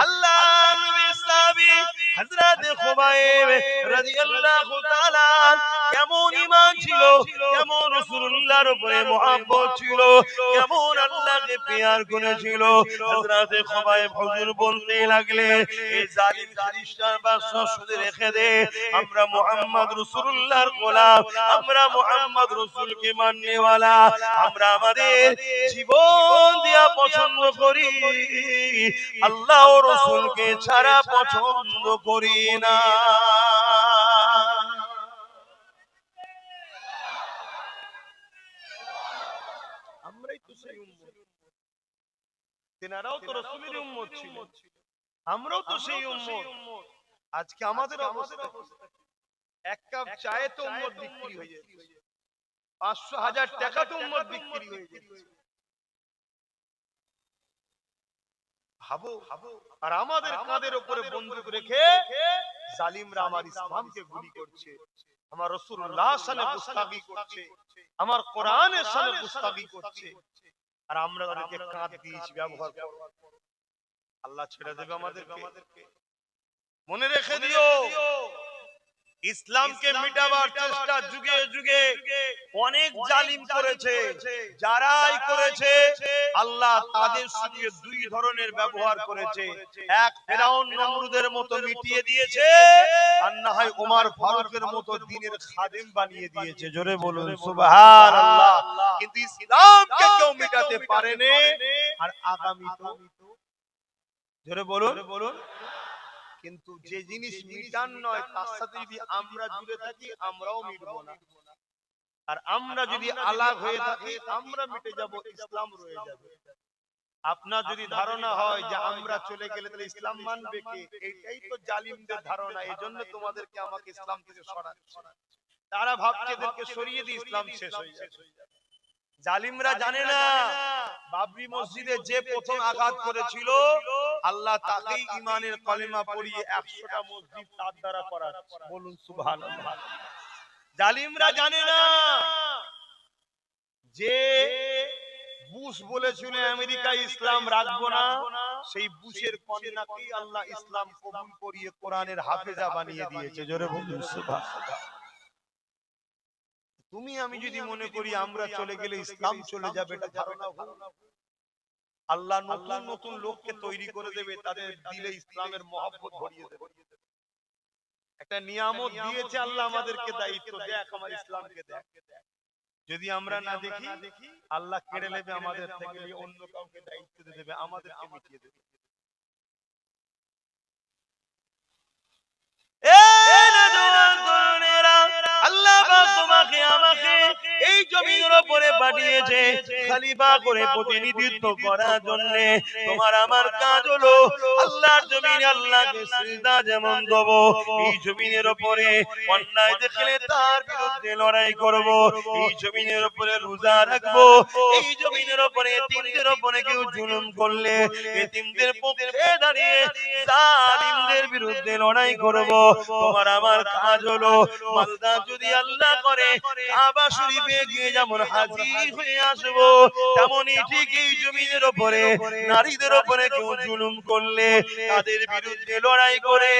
আল্লাহ নবীর সাহাবী হযরত খুবাইব রাদিয়াল্লাহু তাআলা কেমন ঈমান ছিল, কেমন রাসূলুল্লাহর উপরে মহব্বত ছিল, কেমন আল্লাহকে প্যার করেছিল। হযরত খুবাইব হুজুর বলতে লাগলেন, এই জালিম খ্রিস্টান বাদশা শুধু রেখে দে, আমরা মুহাম্মদ রাসূলুল্লাহর গোলাম, আমরা মুহাম্মদ রাসূলকে মাননেওয়ালা, আমরা আমাদের জীবন দিয়া পছন্দ করি, আল্লাহ ও রাসূলকে ছাড়া পছন্দ করি না। আমরাই তো সেই উম্মত, তেনারাও তো রাসূলের উম্মত ছিল, আমরাও তো সেই উম্মত। আজকে আমাদের অবস্থা, এক কাপ চায়ে তো উম্মত বিক্রি হয়ে যাচ্ছে, 500,000 টাকা তো উম্মত বিক্রি হয়ে যাচ্ছে। ভাবো, আর আমাদের কাঁধের উপরে বন্দুক রেখে জালিমরা আমার ইসলামকে গুলি করছে, আমার রাসূলুল্লাহর শানে গুস্তাখি করছে, আমার কোরআনের শানে গুস্তাখি করছে, আর আমরা তাদেরকে কাঁধ দিয়েছি ব্যবহার করব। আল্লাহ ছেড়ে দেবে আমাদেরকে? মনে রেখে দিও, ইসলামকে মিটাবার চেষ্টা যুগে যুগে অনেক জালিম করেছে, যারাই করেছে আল্লাহ তাদের সঙ্গে দুই ধরনের ব্যবহার করেছে। এক ফেরাউন নমরুদের মতো মিটিয়ে দিয়েছে, আর না হয় ওমর ফারুকের মতো দ্বীনের খাদেম বানিয়ে দিয়েছে। জোরে বলুন সুবহানাল্লাহ। কিন্তু ইসলামকে কেউ মিটাতে পারেনি, আর আগামী তো, জোরে বলুন, কিন্তু যে জিনিস মিটান নয় তার সাথে যদি আমরা জুড়ে থাকি আমরাও মিটবো না, আর আমরা যদি আলাগ হয়ে থাকি আমরা মিটে যাব, ইসলাম রয়ে যাবে। আপনার যদি ধারণা হয় যে আমরা চলে গেলে তাহলে ইসলাম মানবে কে, এটাই তো জালিমদের ধারণা। এজন্য তোমাদেরকে আমাকে ইসলাম থেকে সরাচ্ছে, তারা ভাবছে এদেরকে সরিয়ে দিয়ে ইসলাম শেষ হয়ে যাবে। জালিমরা জানে না বাবরি মসজিদে যে প্রথম আঘাত করেছিল আল্লাহ তাকেই ঈমানের কলেমা পড়িয়ে 100টা মসজিদ তার দ্বারা করাচ্ছে। বলুন সুবহানাল্লাহ। জালিমরা জানে না যে বুশ বলেছিল আমেরিকা ইসলাম রাখবো না, সেই বুশের কন্যাকেই আল্লাহ ইসলাম কবুল করিয়ে কোরআনের হাফেজা বানিয়ে দিয়েছে। জোরে বলুন সুবহানাল্লাহ। তুমি আমি যদি মনে করি আমরা চলে গেলে ইসলাম চলে যাবে, এটা ধারণা ভুল। আল্লাহ নতুন নতুন লোককে তৈরি করে দেবে, তাদের দিলে ইসলামের মহব্বত ভরিয়ে দেবে। একটা নিয়ামত দিয়েছে আল্লাহ আমাদেরকে, দায়িত্ব, দেখ আমার ইসলামকে দেখ। যদি আমরা না দেখি আল্লাহ কেড়ে নেবে আমাদের থেকে, অন্য কাউকে দায়িত্ব দিয়ে দেবে, আমাদেরকে মিটিয়ে দেবে। আল্লাহ পাক তোমাকে আমাকে এই জমিনের উপরে পাঠিয়েছে খলিফা করে প্রতিনিধিত্ব করার জন্য। তোমার আমার কাজ হলো আল্লাহর জমিনে আল্লাহকে সিজদা যেমন দেব, এই জমিনের উপরে অন্যায় দেখলে তার বিরুদ্ধে লড়াই করব, এই জমিনের উপরে রোজা রাখবো, এই জমিনের উপরে এতিমদের উপরে কেউ জুলুম করলে এতিমদের পক্ষে দাঁড়িয়ে জালিমদের বিরুদ্ধে লড়াই করব। তোমার আমার কাজ হলো মালদা যদি আল্লাহ করে কাবা শরীফে গিয়ে যেমন হাজির হয়ে আসবো, তেমনি ঠিক এই জমিনের উপরে নারীদের উপরে কেউ জুলুম করলে তাদের বিরুদ্ধে লড়াই করে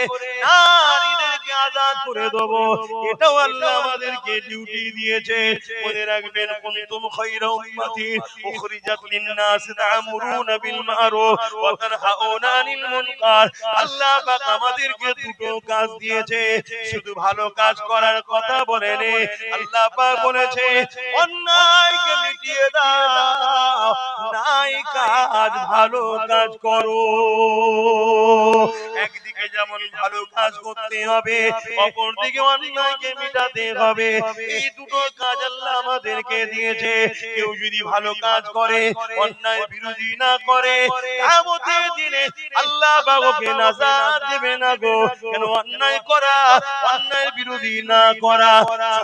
নারীদেরকে আজাদ করে দেব। এটাও আল্লাহ আমাদেরকে ডিউটি দিয়েছে। মনে রাখবেন, কুনতুম খায়রা উম্মাতিন উখরিজাত লিন-নাস তা'মুরুনা বিল মা'রুফ ওয়া তানহাউনা আনিল মুনকার। আল্লাহ পাক আমাদেরকে দুটো কাজ দিয়েছে, শুধু ভালো কাজ করার কথা বলেনি, আল্লাহ পাক বলেছে অন্যায়কে মিটিয়ে দাও, নাই কাজ ভালো কাজ করো। একদিকে যেমন ভালো কাজ করতে হবে, অপরদিকে অন্যায়কে মিটাতে হবে। এই দুটো কাজ আল্লাহ আমাদেরকে দিয়েছে। কেউ যদি ভালো কাজ করে, অন্যায় বিরোধী না করে, কিয়ামতের দিনে আল্লাহ বাবাকে নাজাত দেবে না গো। কেন? অন্যায় করা, অন্যায় বিরোধী না করা,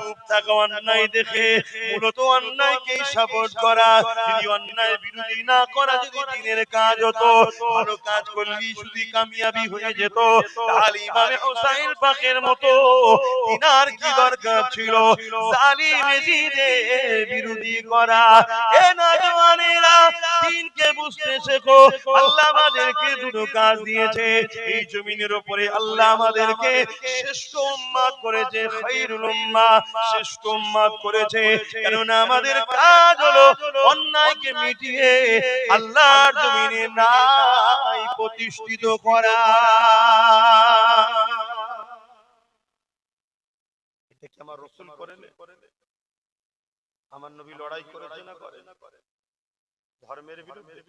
চুপ থাকা অন্যায় দেখে মূলত অন্যায়কেই সাপোর্ট করা। যদি অন্যায় বিরোধী না করা যদি দিনের কাজ হতো, ভালো কাজ করলেই শুধু কামিয়াবি হয়ে যেত, তাহলে ইমামে হুসাইন পাকের মতো তিনার কি দরকার ছিল জালিম এজিদের বিরোধী করা? এ নওজওয়ানেরা দিনকে বুঝতে শেখো। আল্লাহ আমাদেরকে দুটো কাজ দিয়েছে। এই জমিনের উপরে আল্লাহ আমাদেরকে শ্রেষ্ঠ উম্মাত করেছে, খায়রুল উম্মাহ, শ্রেষ্ঠ উম্মাত করেছে। কেননা আমাদের কাজ হলো অন্যায়কে মিটিয়ে আল্লাহর জমিনে নাই প্রতিষ্ঠিত করা। এটা কি আমার রাসূল করেন? আমার নবী লড়াই করেছে না করেন? ধর্মের বিরুদ্ধে?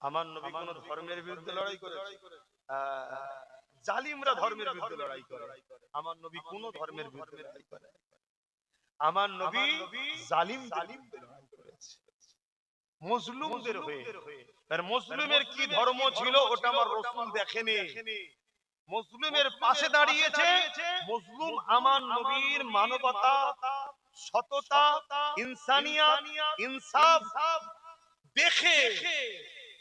আমার নবী কোন ধর্মের বিরুদ্ধে লড়াই করেছে? জালিমরা ধর্মের বিরুদ্ধে লড়াই করে, আমার নবী কোন ধর্মের বিরুদ্ধে লড়াই করে? আমার নবী জালিমদের বিরুদ্ধে লড়াই করেছে, মজলুমদের হয়ে। আর মজলুমের কি ধর্ম ছিল ওটা আমার রাসূল দেখেনি। মজলুমের পাশে দাঁড়িয়েছে। মজলুম আমার নবীর মানবতা, সততা, ইনসানিয়াত, ইনসাফ দেখে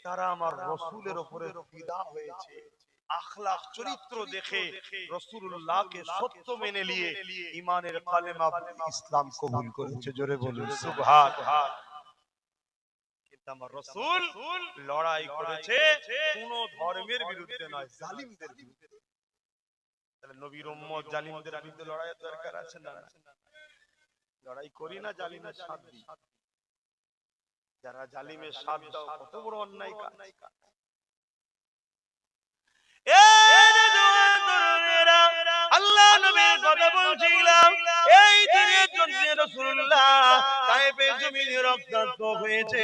তারা আমার রাসূলের উপরে ফিদা হয়েছে। আখলাক চরিত্র দেখে রাসূলুল্লাহকে সত্য মেনে নিয়ে ঈমানের কালেমা ইসলাম কবুল করেছে। জোরে বলুন সুবহানাল্লাহ। কিন্তু আমার রাসূল লড়াই করেছে কোন ধর্মের বিরুদ্ধে নয়, জালিমদের বিরুদ্ধে। তাহলে নবীর উম্মত জালিমদের বিরুদ্ধে লড়াইয়ের দরকার আছে না? লড়াই করি না, জালিমের সাথ দিই। যারা জালিমের সাথ দাও কত বড় অন্যায় কাজ। আল্লাহ নবীর কথা বলছিলাম। এই দিনের জন্য রাসূলুল্লাহ তায়েফে জমিনে রক্তাক্ত হয়েছে।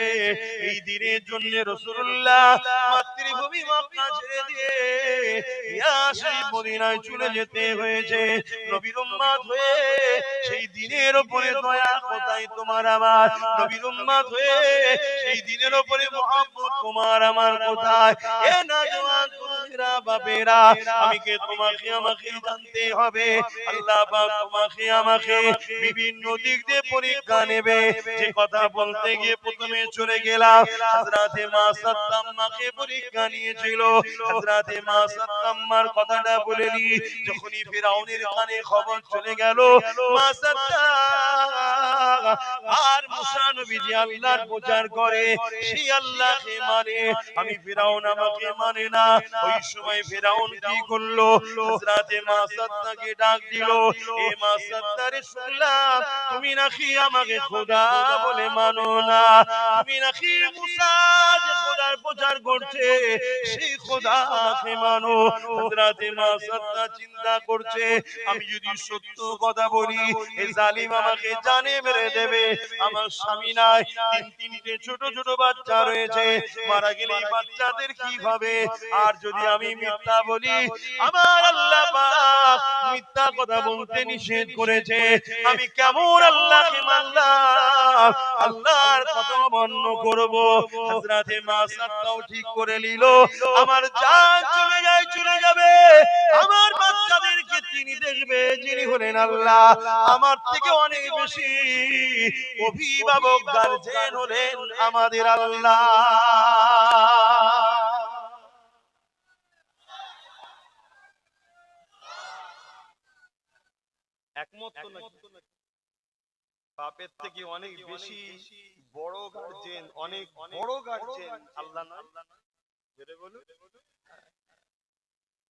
এই দিনের জন্য রাসূলুল্লাহ মাতৃভূমি মক্কা ছেড়ে দিয়ে ইয়াসরিব মদিনায় চলে যেতে হয়েছে। নবীর উম্মত হয়ে সেই দিনের উপরে দয়া কোথায় তোমার আমার? নবীর উম্মত হয়ে সেই দিনের উপরে মহব্বত তোমার আমার কোথায়? এ নওজওয়ান তরুণেরা, বাপেরা, আমাকে তোমাকে আমাকে জানতে হবে। আল্লাহ পাক তোমাকে আমাকে বিভিন্ন দিক দিয়ে পরীক্ষা নেবে। যে কথা বলতে গিয়ে প্রথমে চলে গেলাম, হযরতে মা সাত্তাম্মাকে পরীক্ষা নিয়েছিল। হযরতে মা সাত্তাম্মার কথাটা বলেনি। যখনই ফিরাউনের কানে খবর চলে গেল মা সাত্তাম্মা আর মুসা নবী যে আল্লাহর প্রচার করে, সেই আল্লাহকে মানে, আমি ফিরাউন আমাকে মানে না। ওই সময় ফিরাউন কি করলো? হযরতে মা সাত্তাকে ডাক দিল, এ মা সাত্তারে শুনলাম তুমি নাকি আমাকে খোদা বলে মানো না, তুমি নাকি মুসা যে খোদার প্রচার করছে সেই খোদাকে মানো। হযরতে মা সাত্তা চিন্তা করছে, আমি যদি সত্য কথা বলি এই জালিম আমাকে জানে মেরে দেবে। আমার স্বামী নাই, তিনটে ছোট ছোট বাচ্চা রয়েছে, মারা গেলে এই বাচ্চাদের কি হবে? আর যদি আমি মিথ্যা বলি, আমার আল্লাহ পাক মিথ্যা কথা বলতে নিষেধ করেছে। আমি কেমন আল্লাহকে মানলাম, আল্লাহর কথা অমান্য করব? হযরতে মা সাত্তাও ঠিক করে নিল, আমার জান চলে যাবে, আমার বাচ্চাদেরকে তিনি দেখবে যিনি হলেন আল্লাহ। আমার থেকে অনেক বেশি অভিভাবক গার্জেন হলেন আমাদের আল্লাহ। একমত তো নাকি? বাপের থেকে অনেক বেশি বড় গার্জেন, অনেক বড় গার্জেন আল্লাহ না? জোরে বলুন।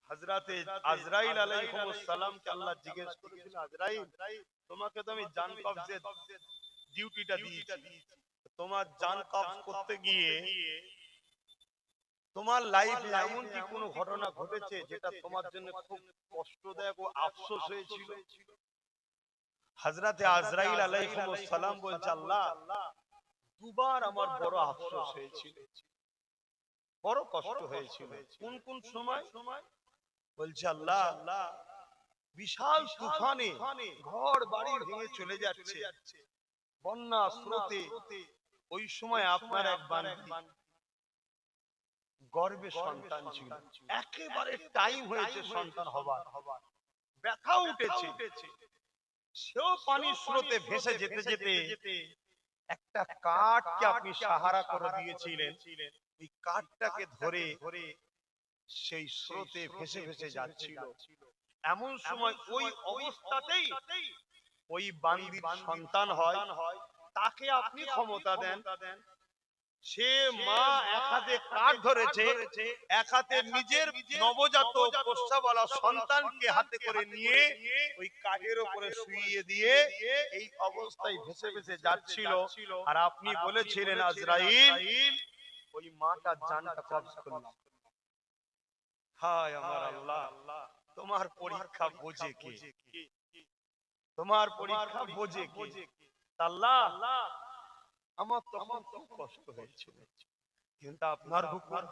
হযরতে আজরাইল আলাইহিস সালামকে আল্লাহ জিজ্ঞেস করেছিল, আজরাইল তোমাকে তো আমি জান কবজের ডিউটিটা দিয়েছি, তোমার জান কবজ করতে গিয়ে তোমার লাইফে এমন কি কোনো ঘটনা ঘটেছে যেটা তোমার জন্য খুব কষ্টদায়ক ও আফসোস হয়েছিল? হযরতে আজরাইল আলাইহিস সালাম বলছে, আল্লাহ দুবার আমার বড় আফসোস হয়েছিল, বড় কষ্ট হয়েছিল। কোন কোন সময়? বলছে, আল্লাহ বিশাল তুফানে ঘর বাড়ি ভেঙে চলে যাচ্ছে, বন্যা স্রোতে, ওই সময় আপনার এক বান্দী গর্ভে সন্তান ছিল, একেবারে টাইম হয়েছে সন্তান হবার, ব্যথা উঠেছে, সেও পানির স্রোতে ভেসে যেতে যেতে একটা কাঠকে আপনি সাহারা করে দিয়েছিলেন, ওই কাঠটাকে ধরে সেই স্রোতে ভেসে ভেসে যাচ্ছিল। এমন সময় ওই অবস্থাতেই ওই বান্দীর সন্তান হয়। তাকে আপনি ক্ষমতা দেন। সে মা এক হাতে কাঠ ধরেছে, এক হাতে নিজের নবজাতক পোষ্যওয়ালা সন্তানকে হাতে করে নিয়ে ওই কাঠের উপরে শুইয়ে দিয়ে এই অবস্থায় ভেসে ভেসে যাচ্ছিল। আর আপনি বলেছিলেন আজরাইল ওই মাটার জানটা কবজ করলাম। হায় আমার আল্লাহ, তোমার পরীক্ষা বোঝে কে? তোমার পরীক্ষা বোঝে কে? আল্লাহ আমার তখন খুব কষ্ট হয়েছিল, কিন্তু আপনার হুকুম,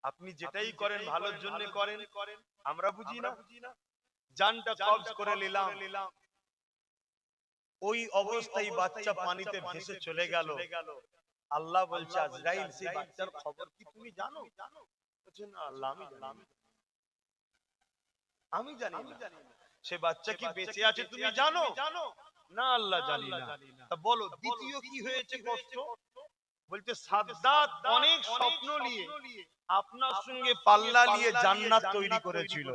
আপনি যেটাই করেন ভালোর জন্য করেন, আমরা বুঝি না। জানটা কবজ করে নিলাম। ওই অবস্থায় বাচ্চা পানিতে ভেসে চলে গেল। আল্লাহ বলছে আজরাইল সেই বাচ্চার খবর কি তুমি জানো? বলছে না আল্লাহ আমি জানি না। সে বাচ্চা কি বেঁচে আছে তুমি জানো? না আল্লাহ জানি না। তা বলো দ্বিতীয় কি হয়েছে কষ্ট? বলতে সাদ্দাত অনেক স্বপ্ন নিয়ে আপনার সঙ্গে পাল্লা নিয়ে জান্নাত তৈরি করেছিল,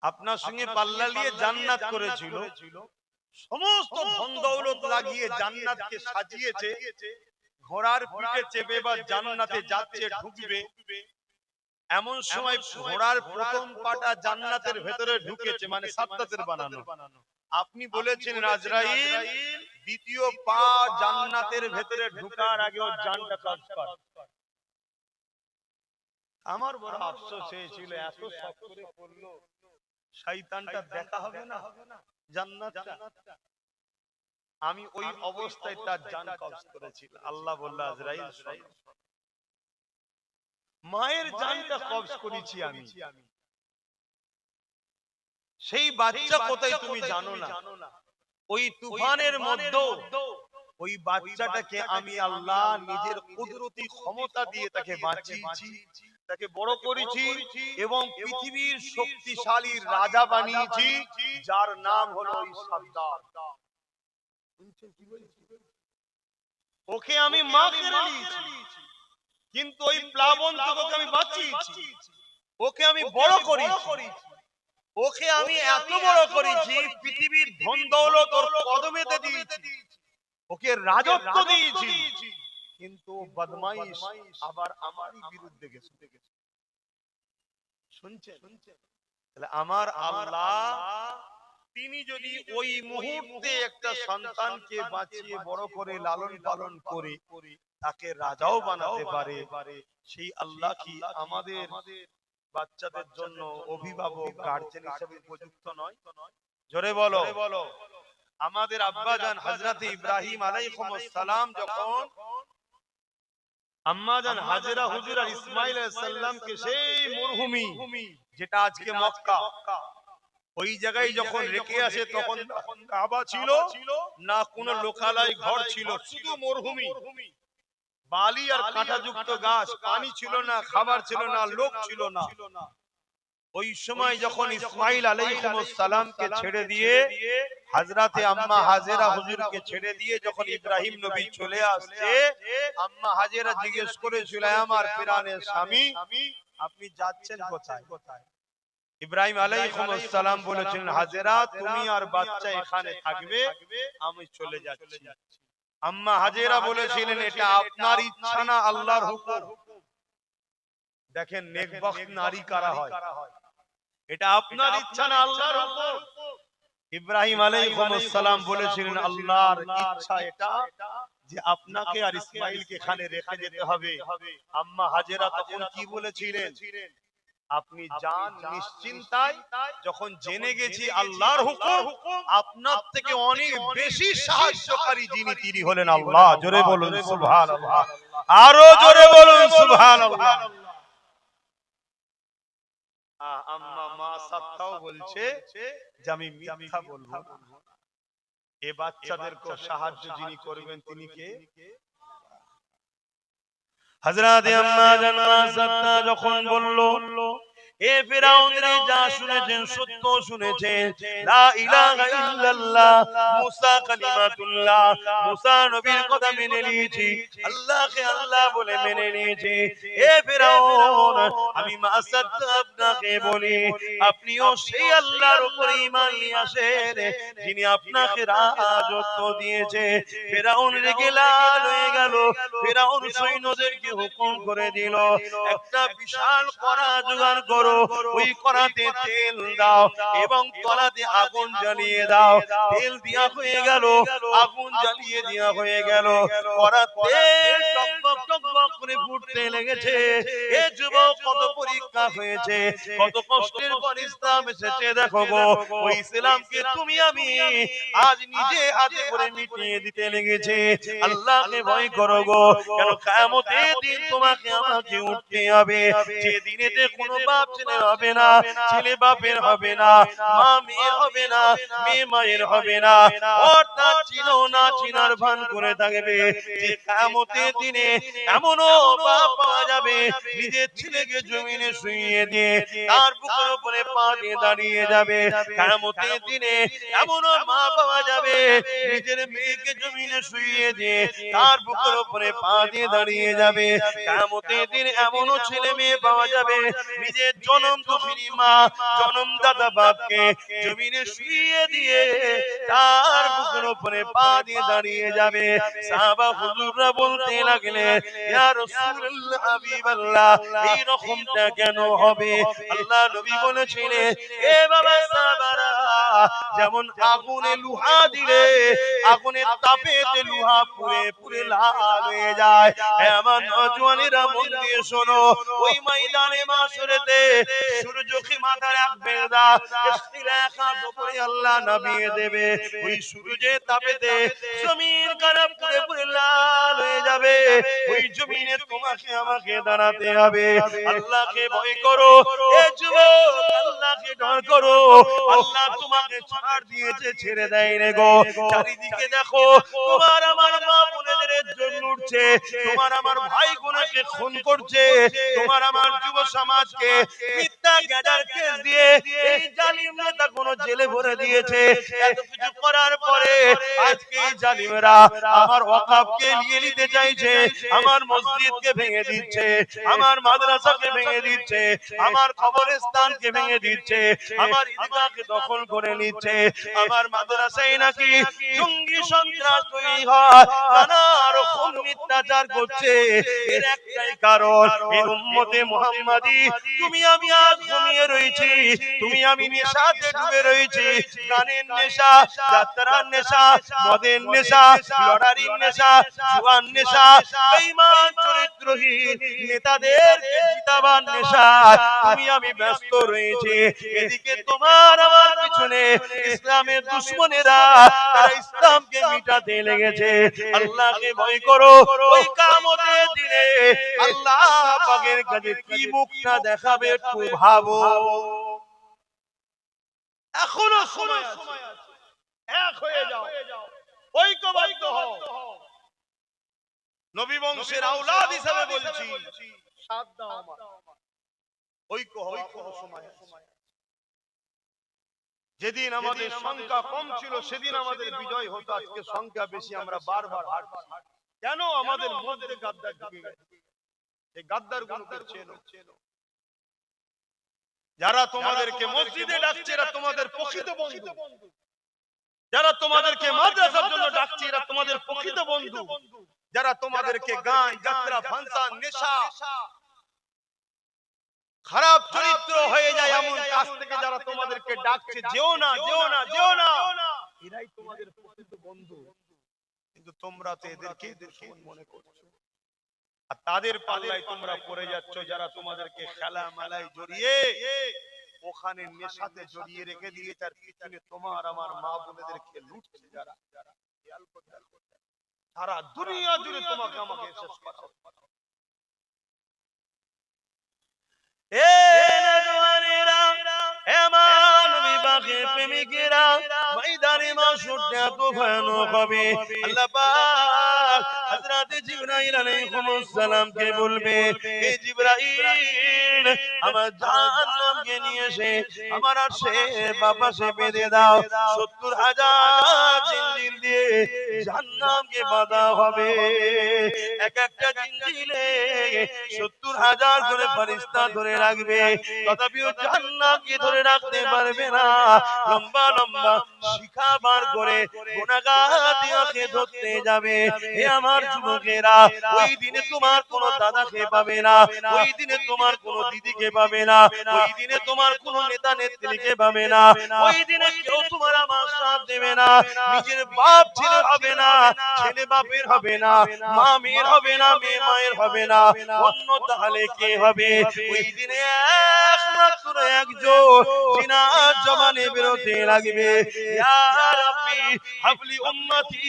আপনার সঙ্গে পাল্লা নিয়ে জান্নাত করেছিল, সমস্ত ধন দৌলত লাগিয়ে জান্নাতকে সাজিয়েছে, ঘোড়ার পিঠে চেপে বা জান্নাতে যাচ্ছে, ঢুকবে। এমন সময় ঘোড়ার প্রথম পাটা জান্নাতের ভেতরে ঢুকেছে, মানে সাদ্দাতের বানানো। আপনি বলেছেন আজরাইল দ্বিতীয় পা জান্নাতের ভেতরে ঢোকার আগে ওর জানটা কবজ কর। আমার বড় আফসোস হয়েছিল, এত শখ করে পড়লো, শয়তানটা দেখা হবে না জান্নাতটা। আমি ওই অবস্থায় তার জান কবজ করেছি। আল্লাহ বলল আজরাইল মায়ের জানটা কবজ করেছি আমি। সেই বাচ্চা কোথায় তুমি জানো না। ওই তুফানের মধ্যে ওই বাচ্চাটাকে আমি আল্লাহ নিজের কুদরতি ক্ষমতা দিয়ে তাকে বাঁচিয়েছি, তাকে বড় করেছি এবং পৃথিবীর শক্তিশালী রাজা বানিয়েছি, যার নাম হলো সাদ্দাত। ওকে আমি মা করে নিয়েছি, কিন্তু ওই প্লাবন থেকে আমি বাঁচিয়েছি। ওকে আমি বড় করেছি, ওকে আমি এত বড় করেছি পৃথিবীর ধন দৌলত ওর কদমেতে দিয়েছি, ওকে রাজত্ব দিয়েছি, কিন্তু বদমাইশ আবার আমারই বিরুদ্ধে গেছে। শুনছেন? তাহলে আমার আল্লাহ তিনি যদি ওই মুহূর্তে একটা সন্তানকে বাঁচিয়ে বড় করে লালন পালন করে তাকে রাজাও বানাতে পারে, সেই আল্লাহ কি আমাদের বাচ্চাদের জন্য অভিভাবক গার্জেন হিসেবে উপযুক্ত নয়? জোরে বলো। আমাদের আব্বাজান হযরত ইব্রাহিম আলাইহিস সালাম যখন আম্মাজান হাজেরা হুজুর আর ইসমাইল আলাইহিস সালামকে সেই মরুভূমি যেটা আজকে মক্কা, ওই জায়গায় যখন রেখে আসে তখন কাবা ছিল না, কোন লোকালয় ঘর ছিল, শুধু মরুভূমি, বালি আর কাঁটাযুক্ত গাছ, পানি ছিল না, খাবার ছিল না, লোক ছিল না। ওই সময় যখন ইসমাইল আলাইহিস সালামকে ছেড়ে দিয়ে হযরতে আম্মা হাজেরা হুজুরকে ছেড়ে দিয়ে যখন ইব্রাহিম নবী চলে আসছে, আম্মা হাজেরা জিজ্ঞেস করেছিল আমার প্রাণের স্বামী আপনি যাচ্ছেন কোথায়? ইব্রাহিম আলাইহিস সালাম বলেছিলেন হাজেরা তুমি আর বাচ্চা এখানে থাকবে, আমি চলে যাচ্ছি। আম্মা হাজেরা বলেছিলেন এটা আপনার ইচ্ছা না আল্লাহর হুকুম। দেখেন নেকবখত নারী কারা হয়, এটা আপনার ইচ্ছা না আল্লাহর হুকুম। ইব্রাহিম আলাইহিস সালাম বলেছিলেন আল্লাহর ইচ্ছা এটা যে আপনাকে আর ইসমাইলকে এখানে রেখে যেতে হবে। আম্মা হাজেরা তখন কি বলেছিলেন? আপনি যান নিশ্চিন্তায়, যখন জেনে গেছি আল্লাহর হুকুম, আপনার থেকে অনেক বেশি সাহায্যকারী যিনি তিনি হলেন আল্লাহ। জোরে বলুন সুবহানাল্লাহ, আরো জোরে বলুন সুবহানাল্লাহ। আম্মা মা সাত্তাও বলছে যে আমি মিথ্যা বলবো না, এ বাচ্চাদেরকে সাহায্য যিনি করবেন তিনি কে? হযরত আম্মা জান মা সাত্তা যখন বলল এ ফিরাউন রে যা শুনেছেন সত্য শুনেছেন, লা ইলাহা ইল্লাল্লাহ মুসা কালিমাতুল্লাহ, মুসা নবীর কথা মেনে নিয়েছি, আল্লাহকে আল্লাহ বলে মেনে নিয়েছি। এ ফিরাউন আমি মাসাত আপনাকে বলি, আপনিও সেই আল্লাহর উপর ঈমান নিয়ে আসেন যিনি আপনাকে রাজত্ব দিয়েছে। ফিরাউন রেগে লাল হয়ে গেল। ফিরাউন সৈন্যদেরকে হুকুম করে দিল, একটা বিশাল কড়া জোগাড় করো, ওই কড়াতে তেল দাও এবং তলাতে আগুন জ্বালিয়ে দাও। তেল দেয়া হয়ে গেল, আগুন জ্বালিয়ে দেয়া হয়ে গেল, কড়া তেল টকবক টকবক করে ফুটতে লেগেছে। এ যুবক কত পরীক্ষা হয়েছে, কত কষ্টের পর ইসলাম এসেছে। দেখো গো, ওই ইসলামকে তুমি আমি আজ নিজে হাতে করে মিটিয়ে দিতে লেগেছে। আল্লাহকে ভয় করো গো, কেন কিয়ামতের দিন তোমাকে আমাকে উঠতে হবে, যে দিনেতে কোনো বাপ ছেলে হবে না, ছেলে বাপের হবে না, মা মেয়ের হবে না, মেয়ে মায়ের হবে না, অর্থাৎ চিনো না চিনার ভান করে থাকবে। যে কিয়ামতের দিনে এমনও বাপ পাওয়া যাবে নিজের ছেলেকে জমিনে শুইয়ে দিয়ে তার বুকের উপরে পা দিয়ে দাঁড়িয়ে যাবে। কিয়ামতের দিনে এমনও মা পাওয়া যাবে নিজের মেয়েকে জমিনে শুইয়ে দিয়ে তার বুকের উপরে পা দিয়ে দাঁড়িয়ে যাবে। কিয়ামতের দিন এমনও ছেলে মেয়ে পাওয়া যাবে নিজের জনম দুঃখিনী মা, জনমদাতা বাপকে জমিনে শুইয়ে দিয়ে তার বুকের উপরে পা দিয়ে দাঁড়িয়ে যাবে। সাহাবা হুজুররা বলতে লাগলেন, ইয়া রাসূলুল্লাহ হাবিবাল্লাহ, এই রকমটা কেন হবে? আল্লাহ নবী বলেছিলেন, এ বাবা সাহাবারা, যেমন আগুনে লোহা দিলে আগুনের তাপেতে লোহা পুড়ে পুড়ে লাল হয়ে যায়, আমার নওজওয়ানেরা মন দিয়ে শোনো, ওই ময়দানে মাশরেতে সূর্যকে মাথা রাখবে না, ইখতিলাফাত উপরে আল্লাহ নামিয়ে দেবে। ওই সূর্যের তাপেতে জমিন কানা পুড়ে পুড়ে লাল হয়ে যাবে। ওই জমিনে তোমাকে আমাকে দাঁড়াতে হবে। আল্লাহকে ভয় করো এ যুবক, আল্লাহকে ডর করো। আল্লাহ তোমাকে ছাড় দিয়েছে, ছেড়ে দেয় রে গো। চারিদিকে দেখো, তোমার আমার মা বোনেদের জন্য উঠছে, তোমার আমার ভাই বোনকে খুন করছে, তোমার আমার যুব সমাজকে মিথ্যা গ্যাজার কেস দিয়ে এই জালিম নেতা কোন জেলে ভরে দিয়েছে। এত কিছু করার পরে আজকে এই জালিমেরা আমার ওয়াকফকে নিয়ে নিতে চাইছে, আমার মসজিদকে ভেঙে দিচ্ছে, আমার মাদ্রাসাকে ভেঙে দিচ্ছে, আমার কবরস্থানকে ভেঙে দিচ্ছে, আমার ঈদগাহকে দখল করে নিচ্ছে। আমার মাদ্রাসায় নাকি জঙ্গি সন্ত্রাস তৈরি হয়, নানা রকম মিথ্যাচার করছে। এর একটাই কারণ, এই উম্মতে মুহাম্মাদি তুমি আমি আজ ঘুমিয়ে রয়েছি, তুমি আমি নেশাতে ডুবে রয়েছি। গানের নেশা, যাত্রার নেশা, মদের নেশা, লটারির নেশা, জুয়ার নেশা, বেঈমান চরিত্রহীন নেতাদেরকে জিতাবার নেশা তুমি আমি ব্যস্ত রয়েছি। এদিকে তোমার আমার পিছনে ইসলামের দুশমনেরা, তারা ইসলামকে মিটাতে লেগেছে। আল্লাহকে ভয় করো, ওই কিয়ামতের দিনে আল্লাহ পাকের কাছে কি মুখটা দেখাবে একটু ভাবো। এখনো সময় আছে, এক হয়ে যাও, ঐক্যবদ্ধ হও। নবী বংশের আওলাদ হিসেবে বলছি, সাথ দাও আমার, ঐক্য হও, এখনো সময় আছে। যেদিন আমাদের সংখ্যা কম ছিল সেদিন আমাদের বিজয় হতো, আজকে সংখ্যা বেশি, আমরা বারবার হারছি। কেন? আমাদের মধ্যে গাদ্দার ঢুকে গেছে। এই গাদ্দার গুলোকে চেনো। যারা তোমাদেরকে মসজিদে ডাকছে এরা তোমাদের প্রকৃত বন্ধু, যারা তোমাদেরকে মাদ্রাসার জন্য ডাকছে এরা তোমাদের প্রকৃত বন্ধু, যারা তোমাদেরকে গান, যাত্রা, ফাংশন, নেশা, খারাপ চরিত্র হয়ে যায় এমন কাজ থেকে যারা তোমাদেরকে ডাকছে, যেও না যেও না যেও না, এরাই তোমাদের প্রকৃত বন্ধু। কিন্তু তোমরা তো এদেরকে দুশমন মনে করছো, আর তাদের পাল্লায় তোমরা পড়ে যাচ্ছ, যারা তোমাদেরকে খেলা মেলায় জড়িয়ে ওখানে নেশাতে জড়িয়ে রেখে দিয়ে তার পিছনে তোমার আমার মা বোনেদেরকে লুটছে। যারা সারা দুনিয়া জুড়ে তোমাকে আমাকে শেষ করা হবে। এ নওজওয়ানেরা, এ মানবী বাগের প্রেমিকেরা, ময়দানে মাশরুতে এত ভয়ানক হবে। আল্লাহ পাক হযরত জিবরাইল আলাইহিস সালামকে বলবে, এ জিবরাইল, আমার জাহান্নাম জাহান্নামকে নিয়ে এসে আমার আরশের বাপাশে বেঁধে দাও। 70,000 জিঞ্জির দিয়ে জাহান্নামকে বাঁধা হবে। এক একটা জিঞ্জিরে 70,000 করে ফেরেশতা ধরে রাখবে, তথাপিও জাহান্নামকে ধরে রাখতে পারবে না। লম্বা লম্বা শিখা বার করে গুনাহগার দিয়াকে ধরতে যাবে। হে আমার যুবকেরা, ওই দিনে তোমার কোনো দাদাকে পাবে না, ওই দিনে তোমার কোনো দিদিকে পাবে না, ওই দিনে তোমার কোনো নেতা নেত্রীকে পাবে না, ওই দিনে কেউ তোমার আমার সাথ দেবে না। নিজের বাপ ছেলে হবে না, ছেলে বাপের হবে না, মা মেয়ের হবে না, মেয়ে মায়ের হবে না, অন্য তাহলে কে হবে? ওই দিনে একমাত্র একজন জিনার জবানে বেরোতে লাগবে, ইয়া রাব্বি হাবলি উম্মতি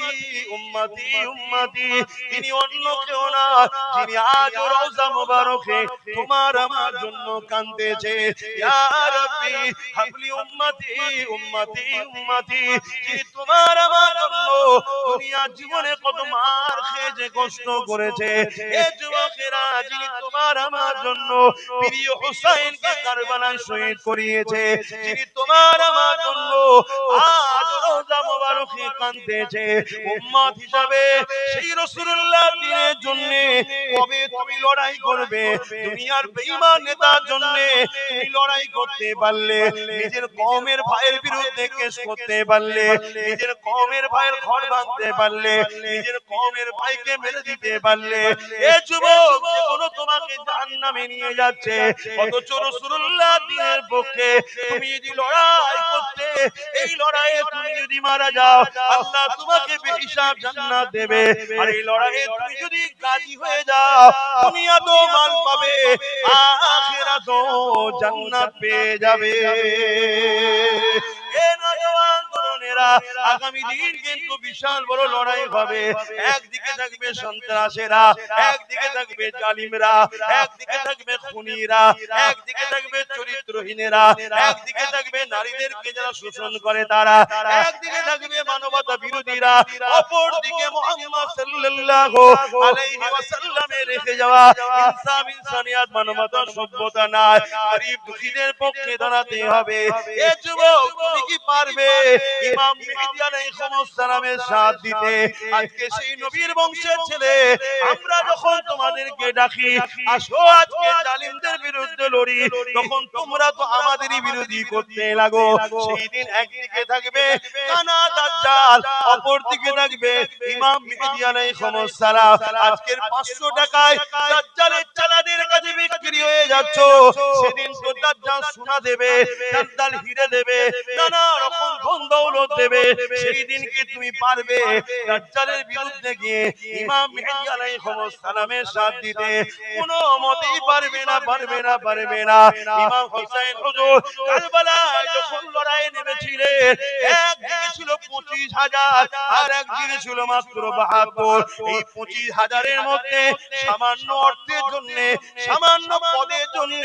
উম্মতি উম্মতি। তিনি অন্য কেউ না, যিনি আজ রওজা মুবারকে তোমার আমার জন্য কাঁদতেছে, ইয়া রাব্বি হাবলি উম্মতি উম্মতি উম্মতি। যিনি তোমার আমার জন্য দুনিয়ার জীবনে কত মার খেয়েছে, কষ্ট করেছে। এ যুবকেরা, যিনি তোমার আমার জন্য প্রিয় হুসাইনকে কারবালায় শহীদ করিয়েছে, যিনি তোমার আমার জন্য আজ রওজা মুবারকে কাঁদতেছে, উম্মত হিসাবে সেই রাসূলুল্লাহ দ্বীনের জন্য কবে তুমি লড়াই করবে? দুনিয়ার বেঈমান নেতার জন্য তুমি লড়াই করতে পারলে, নিজের কওমের ভাইয়ের বিরুদ্ধে কেস করতে পারলে, নিজের কওমের ভাইয়ের ঘর ভাঙতে পারলে, নিজের কওমের ভাইকে মেরে দিতে পারলে। এ যুবক, যে কোনো তোমাকে জাহান্নামে নিয়ে যাচ্ছে, অথচ রাসূলুল্লাহ দ্বীনের পক্ষে তুমি যদি লড়াই করতে, এই লড়াইয়ে তুমি যদি মারা যাও, আল্লাহ তোমাকে বেহিসাব জান্নাত দেবে। আর এই লড়াইয়ে তুমি যদি গাজী হয়ে যাও, দুনিয়া তো মাল পাবে, আখিরাতও জান্নাত পেয়ে যাবে। এ নওজওয়ান তরুণেরা, আগামী দিন কিন্তু বিশাল বড় লড়াই হবে। একদিকে থাকবে সন্ত্রাসীরা, একদিকে থাকবে জালিমরা, একদিকে থাকবে খুনিরা, একদিকে থাকবে চরিত্রহীনেরা, একদিকে থাকবে নারীদেরকে যারা শোষণ করে তারা, একদিকে থাকবে মানবতা বিরোধীরা, অপর দিকে মুহাম্মদ সাল্লাল্লাহু আলাইহি ওয়াসাল্লামের রেখে যাওয়া ইনসাফ, ইনসানিয়াত, মানবতা, সভ্যতা নাই, গরীব দুঃখীদের পক্ষে দাঁড়াতে হবে। এ যুবক, তুমি কি পারবে ইমাম মেহেদী আলাইহিস সালামের সাথ দিতে? আজকে সেই নবীর বংশের ছেলে আমরা যখন তোমাদেরকে ডাকি, আসো আজকে জালিমদের বিরুদ্ধে লড়ি, তখন তোমরা তো আমাদেরই বিরোধী করতে লাগো। সেই দিন একদিকে থাকবে কানা দাজ্জাল, অপর দিকে থাকবে ইমাম মেহেদী আলাইহিস সালাম। আজকের 500 টাকায় দাজ্জালের চালাদের কাছে বিক্রি হয়ে যাচ্ছ, সেদিন তো দাজ্জাল সোনা দেবে, দাজ্জাল হিরে দেবে, নানা রকম ধন দৌলত দেবে। সেই দিন কি তুমি পারবে দাজ্জালের বিরুদ্ধে গিয়ে ইমাম মেহেদী আলাইহিস সালামের সাথ দিতে? কোনো মতেই পারবে না, পারবে না, পারবে না। ইমাম হোসেন হুজুর কারবালায় যখন লড়াইয়ে নেমেছিলেন, একদিকে ছিল 25,000 আর একদিকে ছিল মাত্র 72। এই 25,000-এর মধ্যে সামান্য অর্থের জন্য, সামান্য পদের জন্য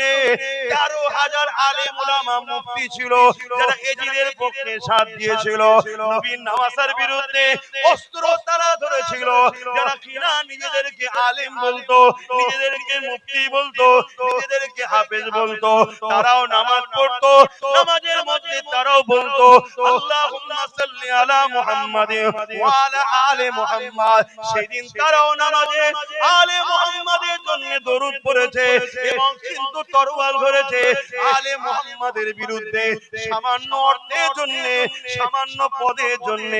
13,000 আলেম উলামা মুফতি ছিল, যারা এজিদের পক্ষে সাথ দিয়েছিল। নবীর নামাজের বিরুদ্ধে অস্ত্র তারা ধরেছিল, যারা কিনা নিজেদেরকে আলেম বলতো, নিজেদেরকে মুফতি বলতো, নিজেদেরকে হাফেজ বলতো, তারাও নামাজ পড়তো, নামাজের মধ্যে তারাও বলতো আল্লাহুম্মা সাল্লি আলা মুহাম্মাদ ওয়া আলা আলি মুহাম্মাদ। সেদিন তারাও নামাজে আলে মুহাম্মাদের জন্য দরুদ পড়েছে এবং কিন্তু তরোয়াল ধরেছে আলে মুহাম্মাদের বিরুদ্ধে, সামান্য অর্থের জন্য, সামান্য পদের জন্য।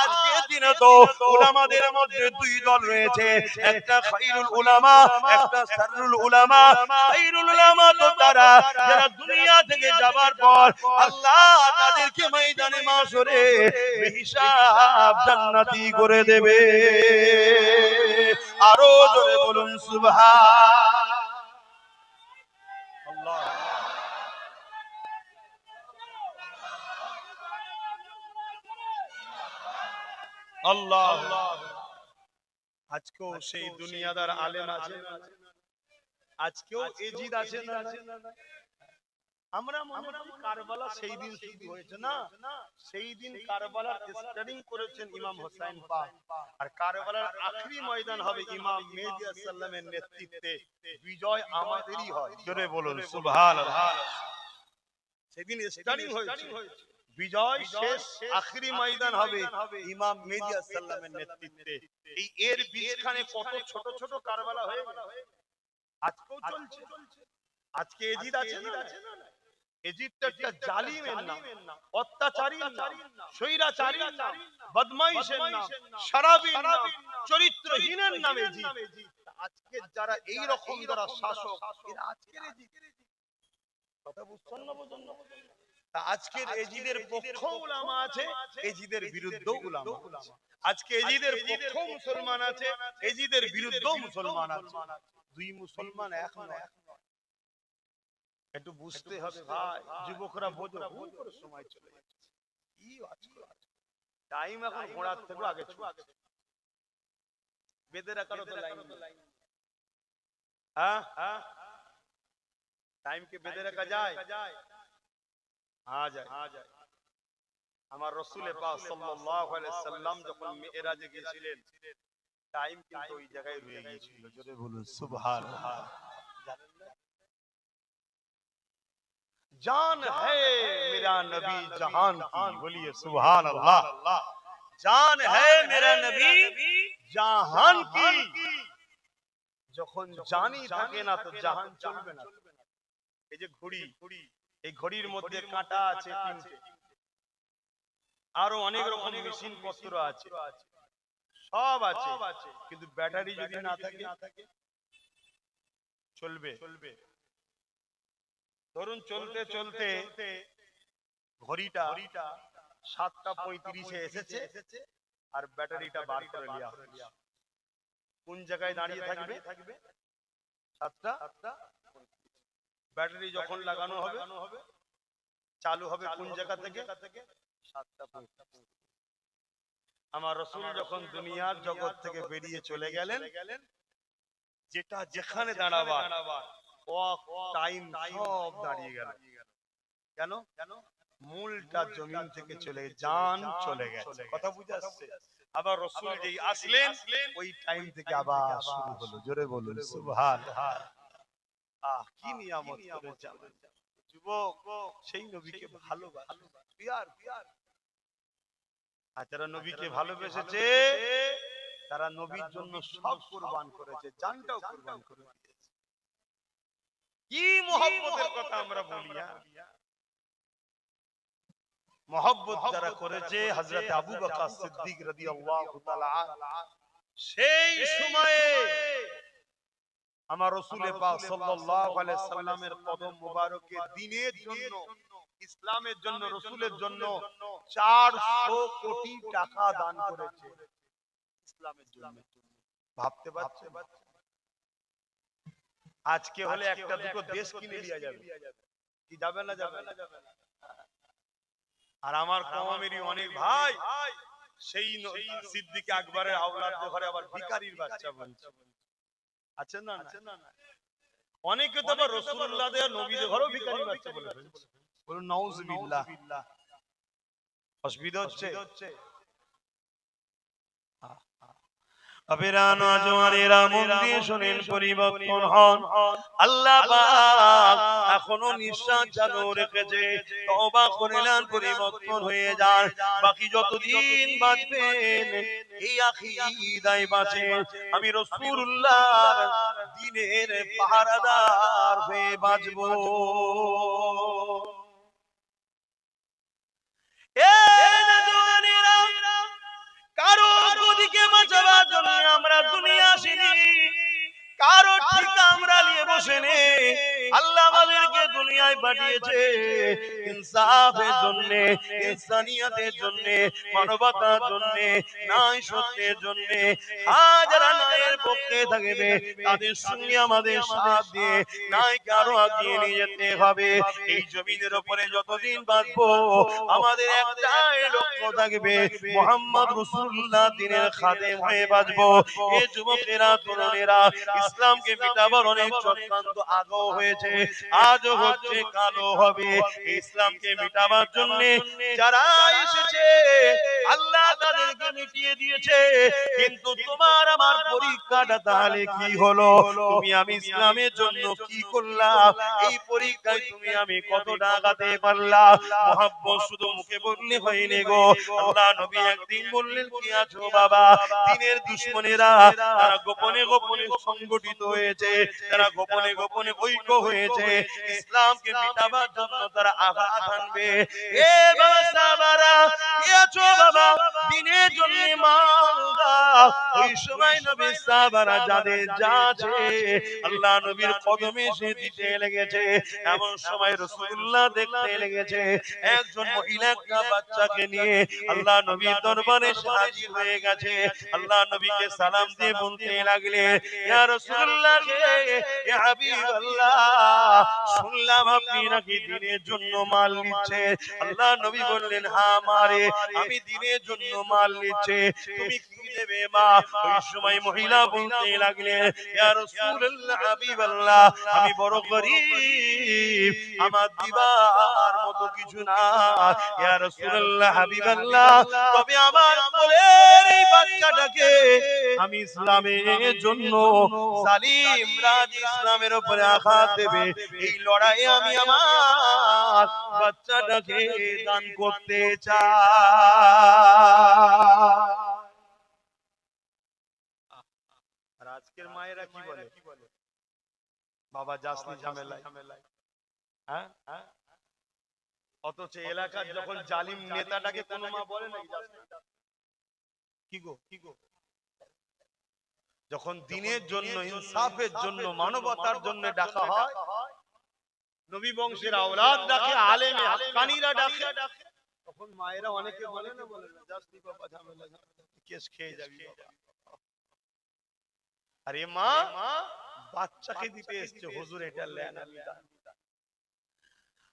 আজকের দিনে তো উলামাদের মধ্যে দুই দল রয়েছে, একটা খায়রুল উলামা, একটা শাররুল উলামা। খায়রুল উলামা তো তারা যারা দুনিয়া থেকে যাবার পর আল্লাহ তাদেরকে ময়দানে মাশরে বেহিসাব জান্নাতি করে দেবে। আরো জোরে বলুন সুবহান আল্লাহ। আল্লাহ, আজকেও সেই দুনিয়াদার আলেম আছে, আজকেও এজিদ আছে না? আমরা মনে করি কারবালা সেই দিন শুরু হয়েছে, না, সেই দিন কারবালার স্টার্টিং করেছেন ইমাম হোসেন পাক, আর কারবালার আখেরি ময়দান হবে ইমাম মেহেদী আলাইহিস সালামের নেতৃত্বে। বিজয় আমাদেরই হয়। জোরে বলুন সুবহানাল্লাহ। সেদিন স্টার্টিং হয়েছে, বিজয় শেষ, আখরি ময়দান হবে ইমাম মেহেদী আলাইহিসসালামের নেতৃত্বে। এই এর বীজখানে কত ছোট ছোট কারবালা হয়ে গেল, আজকেও চলছে। আজকে এজিদ আছে না, এজিদটা একটা জালিমের নাম, অত্যাচারীর নাম, স্বৈরাচারীর নাম, বদমাইশের নাম, শরাবীর নাম, চরিত্রহীনের নাম এজিদ। আজকে যারা এই রকম যারা শাসক, এরা আজকের এজিদ। কথা বুঝছেন না? তা আজকের এজিদের পক্ষ উলামা আছে, এজিদের বিরুদ্ধেও উলামা আছে। আজকে এজিদের পক্ষ মুসলমান আছে, এজিদের বিরুদ্ধেও মুসলমান আছে। দুই মুসলমান এক নয়। একটু বুঝতে হবে ভাই, যুবকরা বোঝো, ভুল করে সময় চলে যাচ্ছে। কি আজকে টাইম এখন ঘোড়ার থেকে আগে ছুটছে। বেঁধে রাখারও তো লাইন, হ্যাঁ হ্যাঁ, টাইমকে বেঁধে রাখা যায়? হ্যাঁ যায়। আমার রাসূল পাক সাল্লাল্লাহু আলাইহি সাল্লাম যখন মিরাজে গিয়েছিলেন, টাইম কিন্তু ওই জায়গায় রয়ে গিয়েছিল। জোরে বলুন সুবহানাল্লাহ। জানেন না, जान है मेरा नबी जहान की, बोलिए सुभान अल्लाह। जान है मेरा नबी জাহান কি। যখন জানি থাকে না তো জাহান চলবে না। এই যে ঘড়ি, এই ঘড়ির মধ্যে কাঁটা আছে তিনটে, আরো অনেক রকম মেশিন পত্র আছে, সব আছে, কিন্তু ব্যাটারি যদি না থাকে চলবে? ধরুন চলতে চলতে ঘড়িটা 7:35 এসেছে আর ব্যাটারিটা বার করে নেওয়া হয়েছে, কোন জায়গায় দাঁড়িয়ে থাকবে? 7:35। ব্যাটারি যখন লাগানো হবে চালু হবে কোন জায়গা থেকে? 7:35। আমার রাসূল যখন দুনিয়ার জগৎ থেকে বেরিয়ে চলে গেলেন, যেটা যেখানে দাঁড়াবার টাইম সব দাঁড়িয়ে গেল। কেন? মূলটা জমিন থেকে চলে, জান চলে গেছে। কথা বুঝে আসছে? আবার রাসূল যেই আসলেন ওই টাইম থেকে আবার শুরু হলো। জোরে বলুন সুবহানাল্লাহ। কি নিয়ামত করেছে আমার যুবক, সেই নবীকে ভালোবাসো, পিয়ার। আর যারা নবীকে ভালোবেসেছে তারা নবীর জন্য সব কুরবান করেছে, জানটাও কুরবান করে দিয়েছে। কি মহব্বতের কথা আমরা বলি। মহব্বত যারা করেছে হযরত আবু বকর সিদ্দিক রাদিয়াল্লাহু তাআলা, সেই সময়ে আমার রাসূল পাক সাল্লাল্লাহু আলাইহি সাল্লামের কদম মোবারকে দ্বীনের জন্য, ইসলামের জন্য, রাসূলের জন্য 400 কোটি টাকা দান করেছে ইসলামের জন্য। ভাবতে পারছেন? আজকে হলে একটা দুটো দেশ কিনে লিয়া যাবে, কি যাবে না? যাবে না। আর আমার কওমেরই অনেক ভাই সেই সিদ্দিক আকবরের আওলাদদের ঘরে আবার ভিখারির বাচ্চা বলছে, আছে না? অনেকে তো আবার রাসূলুল্লাহদের নবীদের ঘরেও ভিখারির বাচ্চা বলে ফেলছে। বলুন নাউযুবিল্লাহ। অসুবিধা হচ্ছে? আবেরা নওজওয়ানেরা মন দিয়ে শুনেন, পরিবর্তন হন। আল্লাহ পাক এখনো নিঃশ্বাস চালু রেখেছে, তওবা করলেন পরিবর্তন হয়ে যান। বাকি যতদিন বাঁচবেন এই আকীদায় বাঁচেন, আমি রাসূলুল্লাহর দ্বীনের পাহারাদার হয়ে বাঁচবো। কারো গদিকে বাঁচাবার জন্য আমরা দুনিয়া আসিনি, কারো ঠিকা আমরা নিয়ে বসে নেই। আল্লাহ আমাদেরকে দুনিয়ায় পাঠিয়েছে ইনসাফের জন্য, ইনসানিয়তের জন্য, মানবতার জন্য, ন্যায় সত্যের জন্য। যারা ন্যায়ের পক্ষে থাকবে তাদের সঙ্গে আমাদের সাথ দিয়ে ন্যায়কে আরো এগিয়ে নিয়ে যেতে হবে। এই জমিনের উপরে যতদিন বাঁচবো আমাদের একটাই লক্ষ্য থাকবে, মুহাম্মদ রাসূলুল্লাহ দ্বীনের খাদেম হয়ে বাঁচবো। এই যুবকেরা, তরুণেরা, ইসলামকে মিটাবার অনেক চক্রান্ত আগেও হয়েছে, আজও হচ্ছে, কালও হবে। ইসলামকে মিটাবার জন্য যারা এসেছে আল্লাহ তাদেরকে মিটিয়ে দিয়েছে, কিন্তু তোমার আমার পরীক্ষাটা তাহলে কি হলো? তুমি আমি ইসলামের জন্য কি করলা? এই পরীক্ষায় তুমি আমি কতটা আগাতে পারলা? মুহাব্বত শুধু মুখে বললে হয়নি গো। আল্লাহ নবী একদিন বললেন, কি আছো বাবা? দিনের দুশমনেরা তারা গোপনে গোপনে সংগঠিত হয়েছে, তারা গোপনে গোপনে ঐক্য হয়েছে, ইসলামকে মিটাবার জন্য তারা আঘাত আনবে। এ বাবা সাহাবারা, কি আছো বাবা? দিনের জন্য মাল দাও। ওই সময় নবী সাহাবারা যাদের যা আছে আল্লাহ নবীর কদমে সে দিতে লেগেছে। এমন সময় রাসূলুল্লাহ দেখতে লেগেছে একজন মহিলা একটা বাচ্চাকে নিয়ে আল্লাহ নবীর দরবারে হাজির হয়ে গেছে। আল্লাহ নবীকে সালাম দিয়ে বলতে লাগলেন, ইয়া রাসূলুল্লাহ, ইয়া হাবিবাল্লাহ, শুনলাম আপনি নাকি দিনের জন্য মাল নিচ্ছেন। আল্লাহ নবী বললেন, হ্যাঁ মারে, আমি দিনের জন্য মাল নিচ্ছে। তুমি কি দেবে মা? ওই সময় মহিলা বলতে লাগলেন, ইয়া রাসূলুল্লাহ, হাবিবাল্লাহ, আমি বড় গরীব, আমার দিবার মতো কিছু না। ইয়া রাসূলুল্লাহ, হাবিবাল্লাহ, তবে আমার কোলের এই বাচ্চাটাকে আমি ইসলামের জন্য, জালিমরা যে ইসলামের উপরে আঘাত দেবে, এই লড়াইয়ে আমি আমার বাচ্চাটাকে দান করতে চাই। আর আজকের মায়েরা কি বলে? বাবা যাসনি ঝামেলায়। হ্যাঁ, অথচ এলাকার যখন জালিম নেতাটাকে কোনো মা বলে নাকি যাসনি? কি গো, কি গো? যখন দিনের জন্য, ইনসাফের জন্য, মানবতার জন্য ডাকা হয়, নবী বংশের আওলাদ ডাকে, আলেমে হাক্কানীরা ডাকে, তখন মায়েরা অনেকে বলে না, বলে না, যাসনি বাবা, ঝামেলা, কেস খেয়ে যাবি বাবা। আরে মা বাচ্চাকে দিতে এসছে, হুজুর এটা লেন, আমি দান।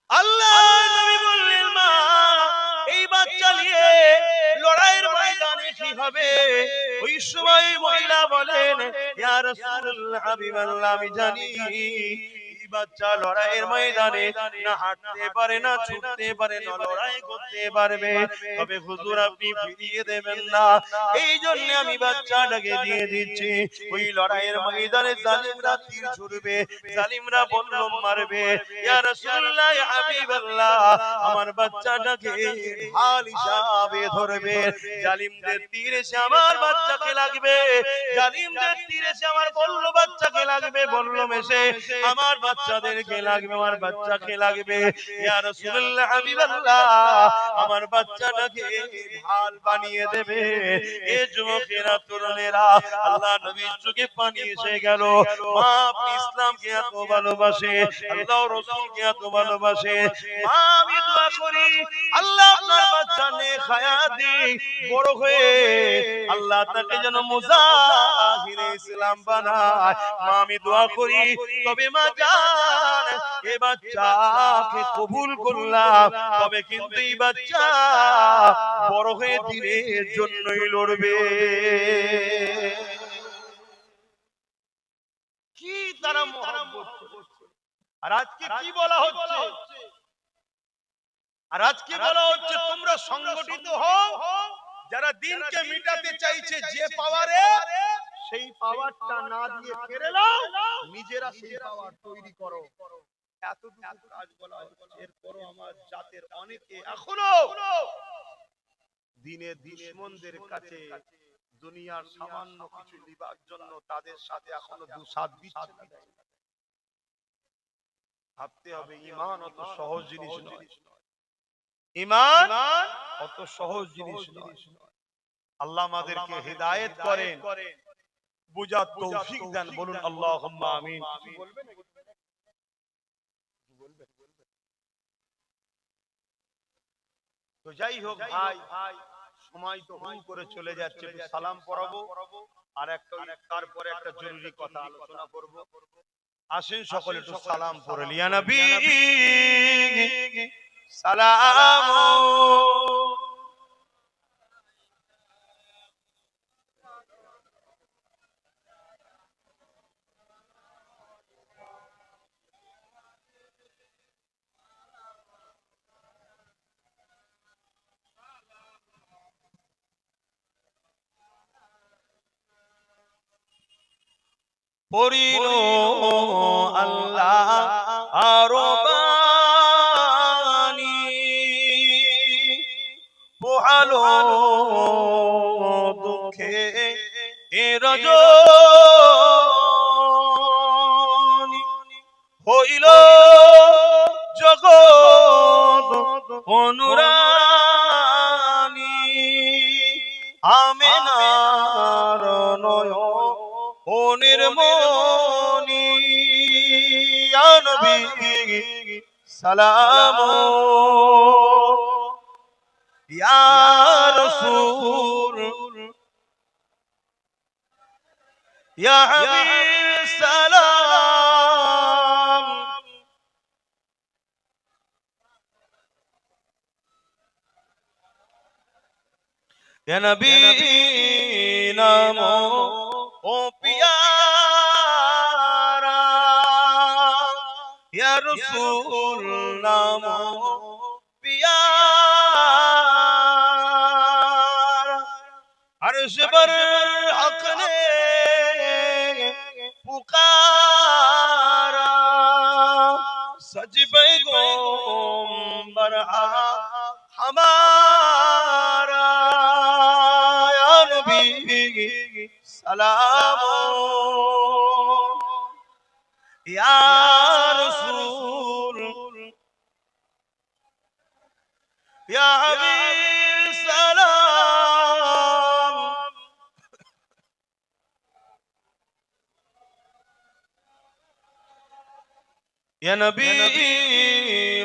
আল্লাহ নবী বললেন, মা এই বাচ্চা নিয়ে লড়াইয়ের ময়দানে কি হবে? ওই সময় মহিলা বলেন, ইয়া রাসূলুল্লাহ, হাবিবাল্লাহ, আমি জানি বাচ্চা লড়াইয়ের ময়দানে না হাঁটতে পারে, না ছুটতে পারে, না লড়াই করতে পারবে, তবে হুজুর আপনি ফিরিয়ে দেবেন না, এই জন্য আমি বাচ্চাটাকে দিয়ে দিচ্ছি। ওই লড়াইয়ের ময়দানে জালিমরা তীর ছুড়বে, জালিমরা বল্লম মারবে, ইয়া রাসূলুল্লাহ, ইয়া হাবিবাল্লাহ, আমার বাচ্চাটাকে ঢাল হিসাবে ধরবে। জালিমদের তীর এসে আমার বাচ্চাকে লাগবে, জালিমদের তীর এসে আমার বল্ল বাচ্চাকে লাগবে, বল্লম এসে আমার বাচ্চাদেরকে লাগবে, আমার বাচ্চাকে লাগবে। ইয়া রাসূলুল্লাহ, হাবিবাল্লাহ, আমার বাচ্চাটাকে ঢাল বানিয়ে দেবে। এ যুবকেরা, তরুণেরা, আল্লাহ নবীর চোখে পানি এসে গেল। মা আপনি ইসলামকে এত ভালোবাসে, আল্লাহ রাসূলকে এত ভালোবাসে, মা আমি দোয়া করি আল্লাহ আপনার বাচ্চা নেক হায়াত দিক, বড় হয়ে আল্লাহ তাকে যেন মুজাহিরে ইসলাম বানায়। মা আমি দোয়া করি, তবে মা জান এ বাচ্চাকে কবুল করলাম, তবে কিন্তু এই বাচ্চা বড় হয়ে দিনের জন্যই লড়বে। কি তারা মহব্বত করছে। আর আজকে কি বলা হচ্ছে? আর আজকে বলা হচ্ছে তোমরা সংগঠিত হও, যারা দিনকে মিটাতে চাইছে যে পাওয়ারে, সেই পাওয়ারটা না দিয়ে কেড়ে নাও, নিজেরা সেই পাওয়ার তৈরি করো। এতটুকু কাজ বলা হচ্ছে। এরপরও আমার জাতের অনেকে এখনো দিনের দুশমনদের কাছে দুনিয়ার সামান্য কিছু নিবার জন্য তাদের সাথে এখনো দুসাদ দিচ্ছে না। ভাবতে হবে, ঈমান অত সহজ জিনিস নয়, ঈমান অত সহজ জিনিস নয়। আল্লাহ আমাদেরকে হিদায়াত করেন, বুঝার তৌফিক দেন, বলুন আল্লাহুম্মা আমিন। তো যাই হোক ভাই, সময় তো হুম করে চলে যাচ্ছে, সালাম পড়াবো আর একটা তারপরে একটা জরুরি কথা আলোচনা করব। আসেন সকলে একটু সালাম পড়ে ইয়া নবী সালাম। পড়িল আল্লাহ আরো বাণী, পোহালো দুঃখে এ রজনী, হইল জগৎ অনুরানী, আমেনার নয়নের মনি, ইয়া নবী সালাম, ইয়া রাসূল, ইয়া হাবিব সালাম, ইয়া নবী নাম ও পিয়ারা, ইয়া রাসূল নাম পিয়ারা, अर्श पर हक ने पुकारा, सज पैगंबर हमारा, या नबी सलाम, या रसूल, या हबीब सलाम, या नबी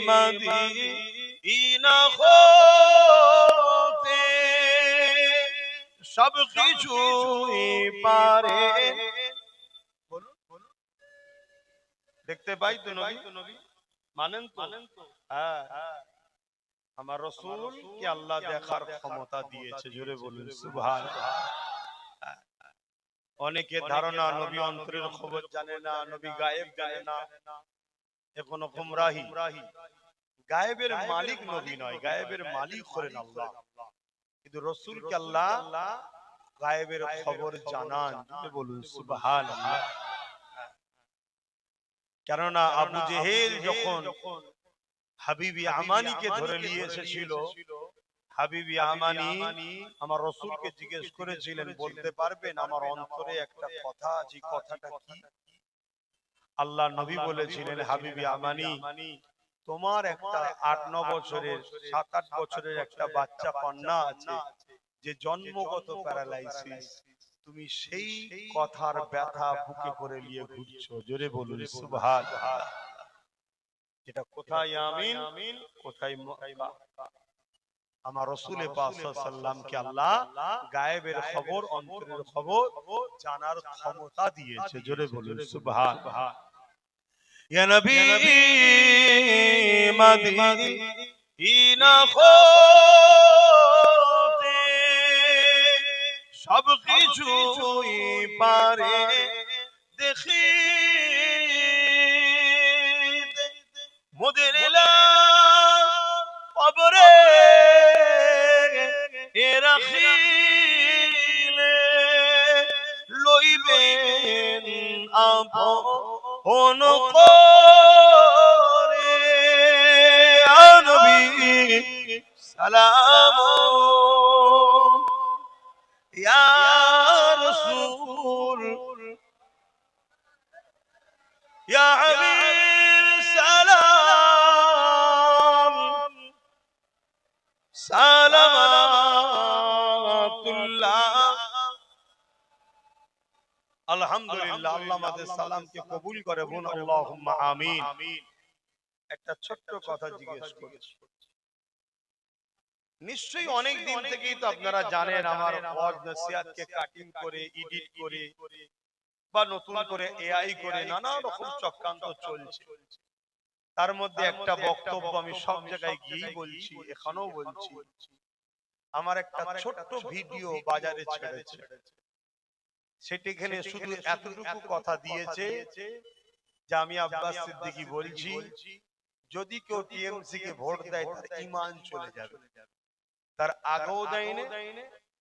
मदीना होते सब কিছুই পারে, দেখতে পাই তো নবী, মানেন তো? হ্যাঁ, আমার রাসূল কে আল্লাহ দেখার ক্ষমতা দিয়েছে, জোরে বলুন সুবহানাল্লাহ। অনেকের ধারণা নবী অন্তরের খবর জানে না, নবী গায়েব জানে না, এখনো গুমরাহি। গায়েবের মালিক নবী নয়, গায়েবের মালিক হলেন আল্লাহ, কিন্তু রাসূলকে আল্লাহ গায়েবের খবর জানান, জোরে বলুন সুবহানাল্লাহ। কেননা আবু জেহেল যখন হাবিবি আমানিকে ধরে নিয়ে এসেছিল, হাবিবি আমানি আমার রাসূলকে জিজ্ঞেস করেছিলেন, বলতে পারবেন আমার অন্তরে একটা কথা আছে, কথাটা কি? আল্লাহ নবী বলেছিলেন, হাবিবি আমানি, তোমার একটা ৮-৯ বছরের ৭-৮ বছরের একটা বাচ্চা কন্যা আছে যে জন্মগত প্যারালাইসিস, তুমি সেই কথার ব্যথা বুকে করে নিয়ে ঘুরছো, জোরে বলুন সুবহানাল্লাহ। এটা কোথায় আমিন, কোথায় মক্কা। আমার রাসূল পাক সাল্লাল্লাহু আলাইহি সাল্লামকে আল্লাহ গায়েবের খবর, অন্তরের খবর জানার ক্ষমতা দিয়েছে, জোরে বলুন সুবহানাল্লাহ। ইয়া নবী মদীনা হতে সব কিছুই পারে দেখিতে, মোদের কবরে এ রাখিলে লইবেন আপন করে, ইয়া নবী সালাম, ইয়া রাসূল, ইয়া হাবিব সালাম, সালামাতুল্লাহ। আলহামদুলিল্লাহ, আল্লাহ আমাদের সালামকে কবুল করে, বলুন আল্লাহুম্মা আমিন। একটা ছোট্ট কথা জিজ্ঞেস করেছি, নিশ্চয়ই অনেক দিন থেকেই তো আপনারা জানেন আমার ওয়াজ নসিহতকে কাটিং করে, এডিট করে বা নতুন করে এআই করে নানা রকম চক্রান্ত চলছে। তার মধ্যে একটা বক্তব্য আমি সব জায়গায় গিয়েই বলছি, এখানেও বলছি, আমার একটা ছোট্ট ভিডিও বাজারে ছেড়েছে, সেটিখানে শুধু এতটুকু কথা দিয়েছে যে আমি আব্বাস সিদ্দিকী বলছি, যদি কেউ টিএমসি কে ভোট দেয় তার ঈমান চলে যাবে। তার আগেও দেয়নি,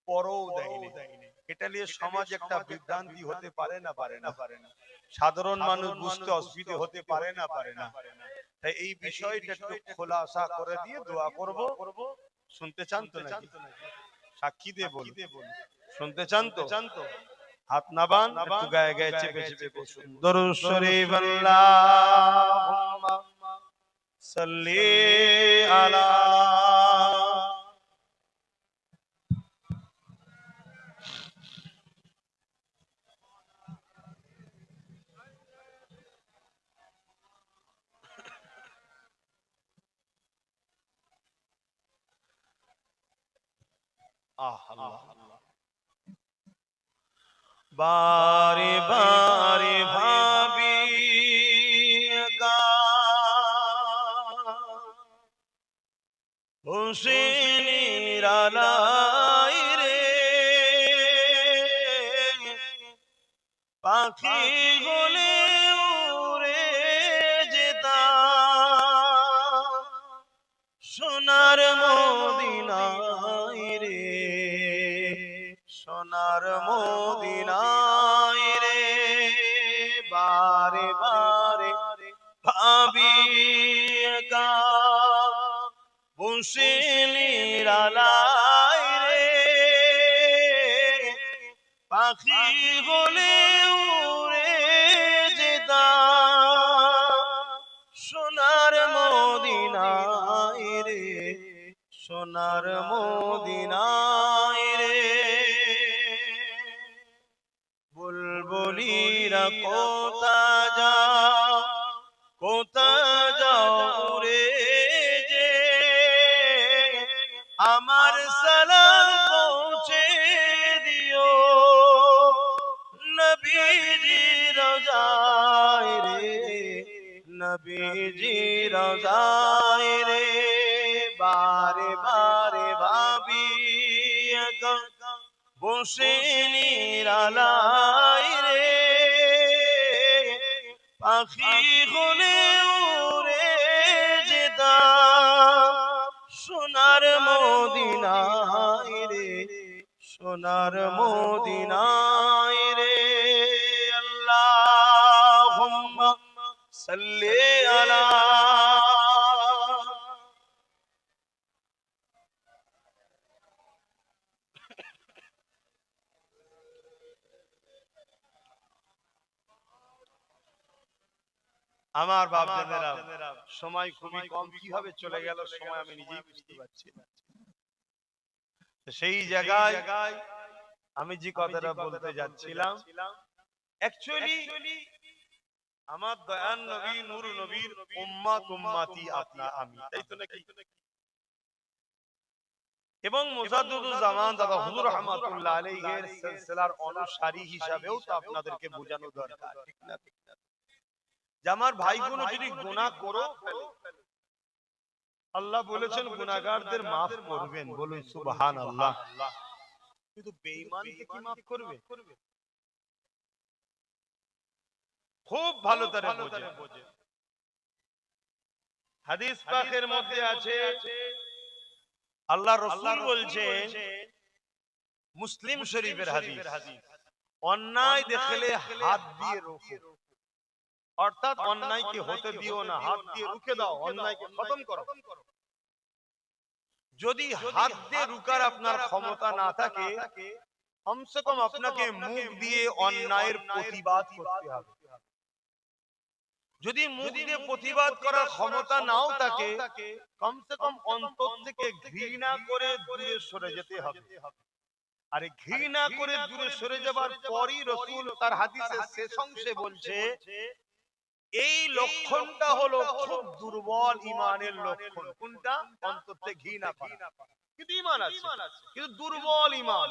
পরও দেয়নি। এটা নিয়ে সমাজ একটা বিভ্রান্তি হতে পারে না পারে না? সাধারণ মানুষ বুঝতে অসুবিধে হতে পারে না পারে না? তাই এই বিষয়টা একটু খোলাসা করে দিয়ে দোয়া করব। শুনতে চান তো নাকি? সাক্ষী দিয়ে বল, শুনতে চান তো? হাত নাবান, একটু গায়ে গায়ে চেপে চেপে বসুন। দরুদ শরীফ আল্লাহুম্মা সাল্লি আলা। আল্লাহ বারে বারে ভাবি হোসেনের আলাই রে, পাখি গলে উড়ে যেতাম সোনার মদিনায় রে, সোনার মদিনায় রে। বারে বারে ভাবি একা বসে নিরালায় রে, পাখি বলে উড়ে যেতাম সোনার মদিনায় রে, সোনার মদিনায় রে। বুলবুলিরা কোথা যাও, কোথা যাও রে যে, আমার সালাম পৌঁছে দিও নবীজি রওজায় রে, নবীজি রওজায় রে। বারে বারে ভাবি একা বসে নিরালায় রে, পাখি হলে উড়ে যেতাম সোনার মদিনায় রে, সোনার মদিনায় রে। আল্লাহুম্মা সাল্লি আলা। আমার বাপ জানেরা, সময় খুবই কম, কিভাবে চলে গেল সময় আমি নিজেই বুঝতে পারছি না। সেই জায়গায় আমি যে কথাটা বলতে যাচ্ছিলাম, অ্যাকচুয়ালি আমার দয়ান নবী নূর নবীর উম্মাত উম্মাতি আপনা আমি, তাই তো নাকি? এবং মুজাদ্দিদুল জামান দাদা হুজুর রাহমাতুল্লাহ আলাইহির সিলসিলার অনুসারী হিসাবেও তো আপনাদেরকে বোঝানো দরকার, ঠিক না? যে আমার ভাইগুলো যদি গুনাহ করো ফেলে, আল্লাহ বলেছেন গুনাহগারদের maaf করবেন, বলুন সুবহানাল্লাহ। কিন্তু বেঈমানকে কি maaf করবে? খুব ভালো করে বোঝে। হাদিস পাকের মধ্যে আছে, আল্লাহ রাসূল বলছেন, মুসলিম শরীফের হাদিস, অন্যায় দেখলে হাত দিয়ে রোকো, অর্থাৎ অন্যায়কে হতে দিও না, হাত দিয়ে রুখে দাও, অন্যায়কে খতম করো। যদি হাত দিয়ে রুকার আপনার ক্ষমতা না থাকে, কমসে কম আপনাকে মুখ দিয়ে অন্যায়ের প্রতিবাদ করতে হবে। যদি মুখ দিয়ে প্রতিবাদ করার ক্ষমতা নাও থাকে, কমসে কম অন্তর থেকে ঘৃণা করে দূরে সরে যেতে হবে। আর ঘৃণা করে দূরে সরে যাবার পরই রাসূল তার হাদিসের শেষ অংশে বলছে, এই লক্ষণটা হলো খুব দুর্বল ঈমানের লক্ষণ। কোনটা? অন্তর থেকে ঘৃণা করা, কিন্তু ঈমান আছে, কিন্তু দুর্বল ঈমান।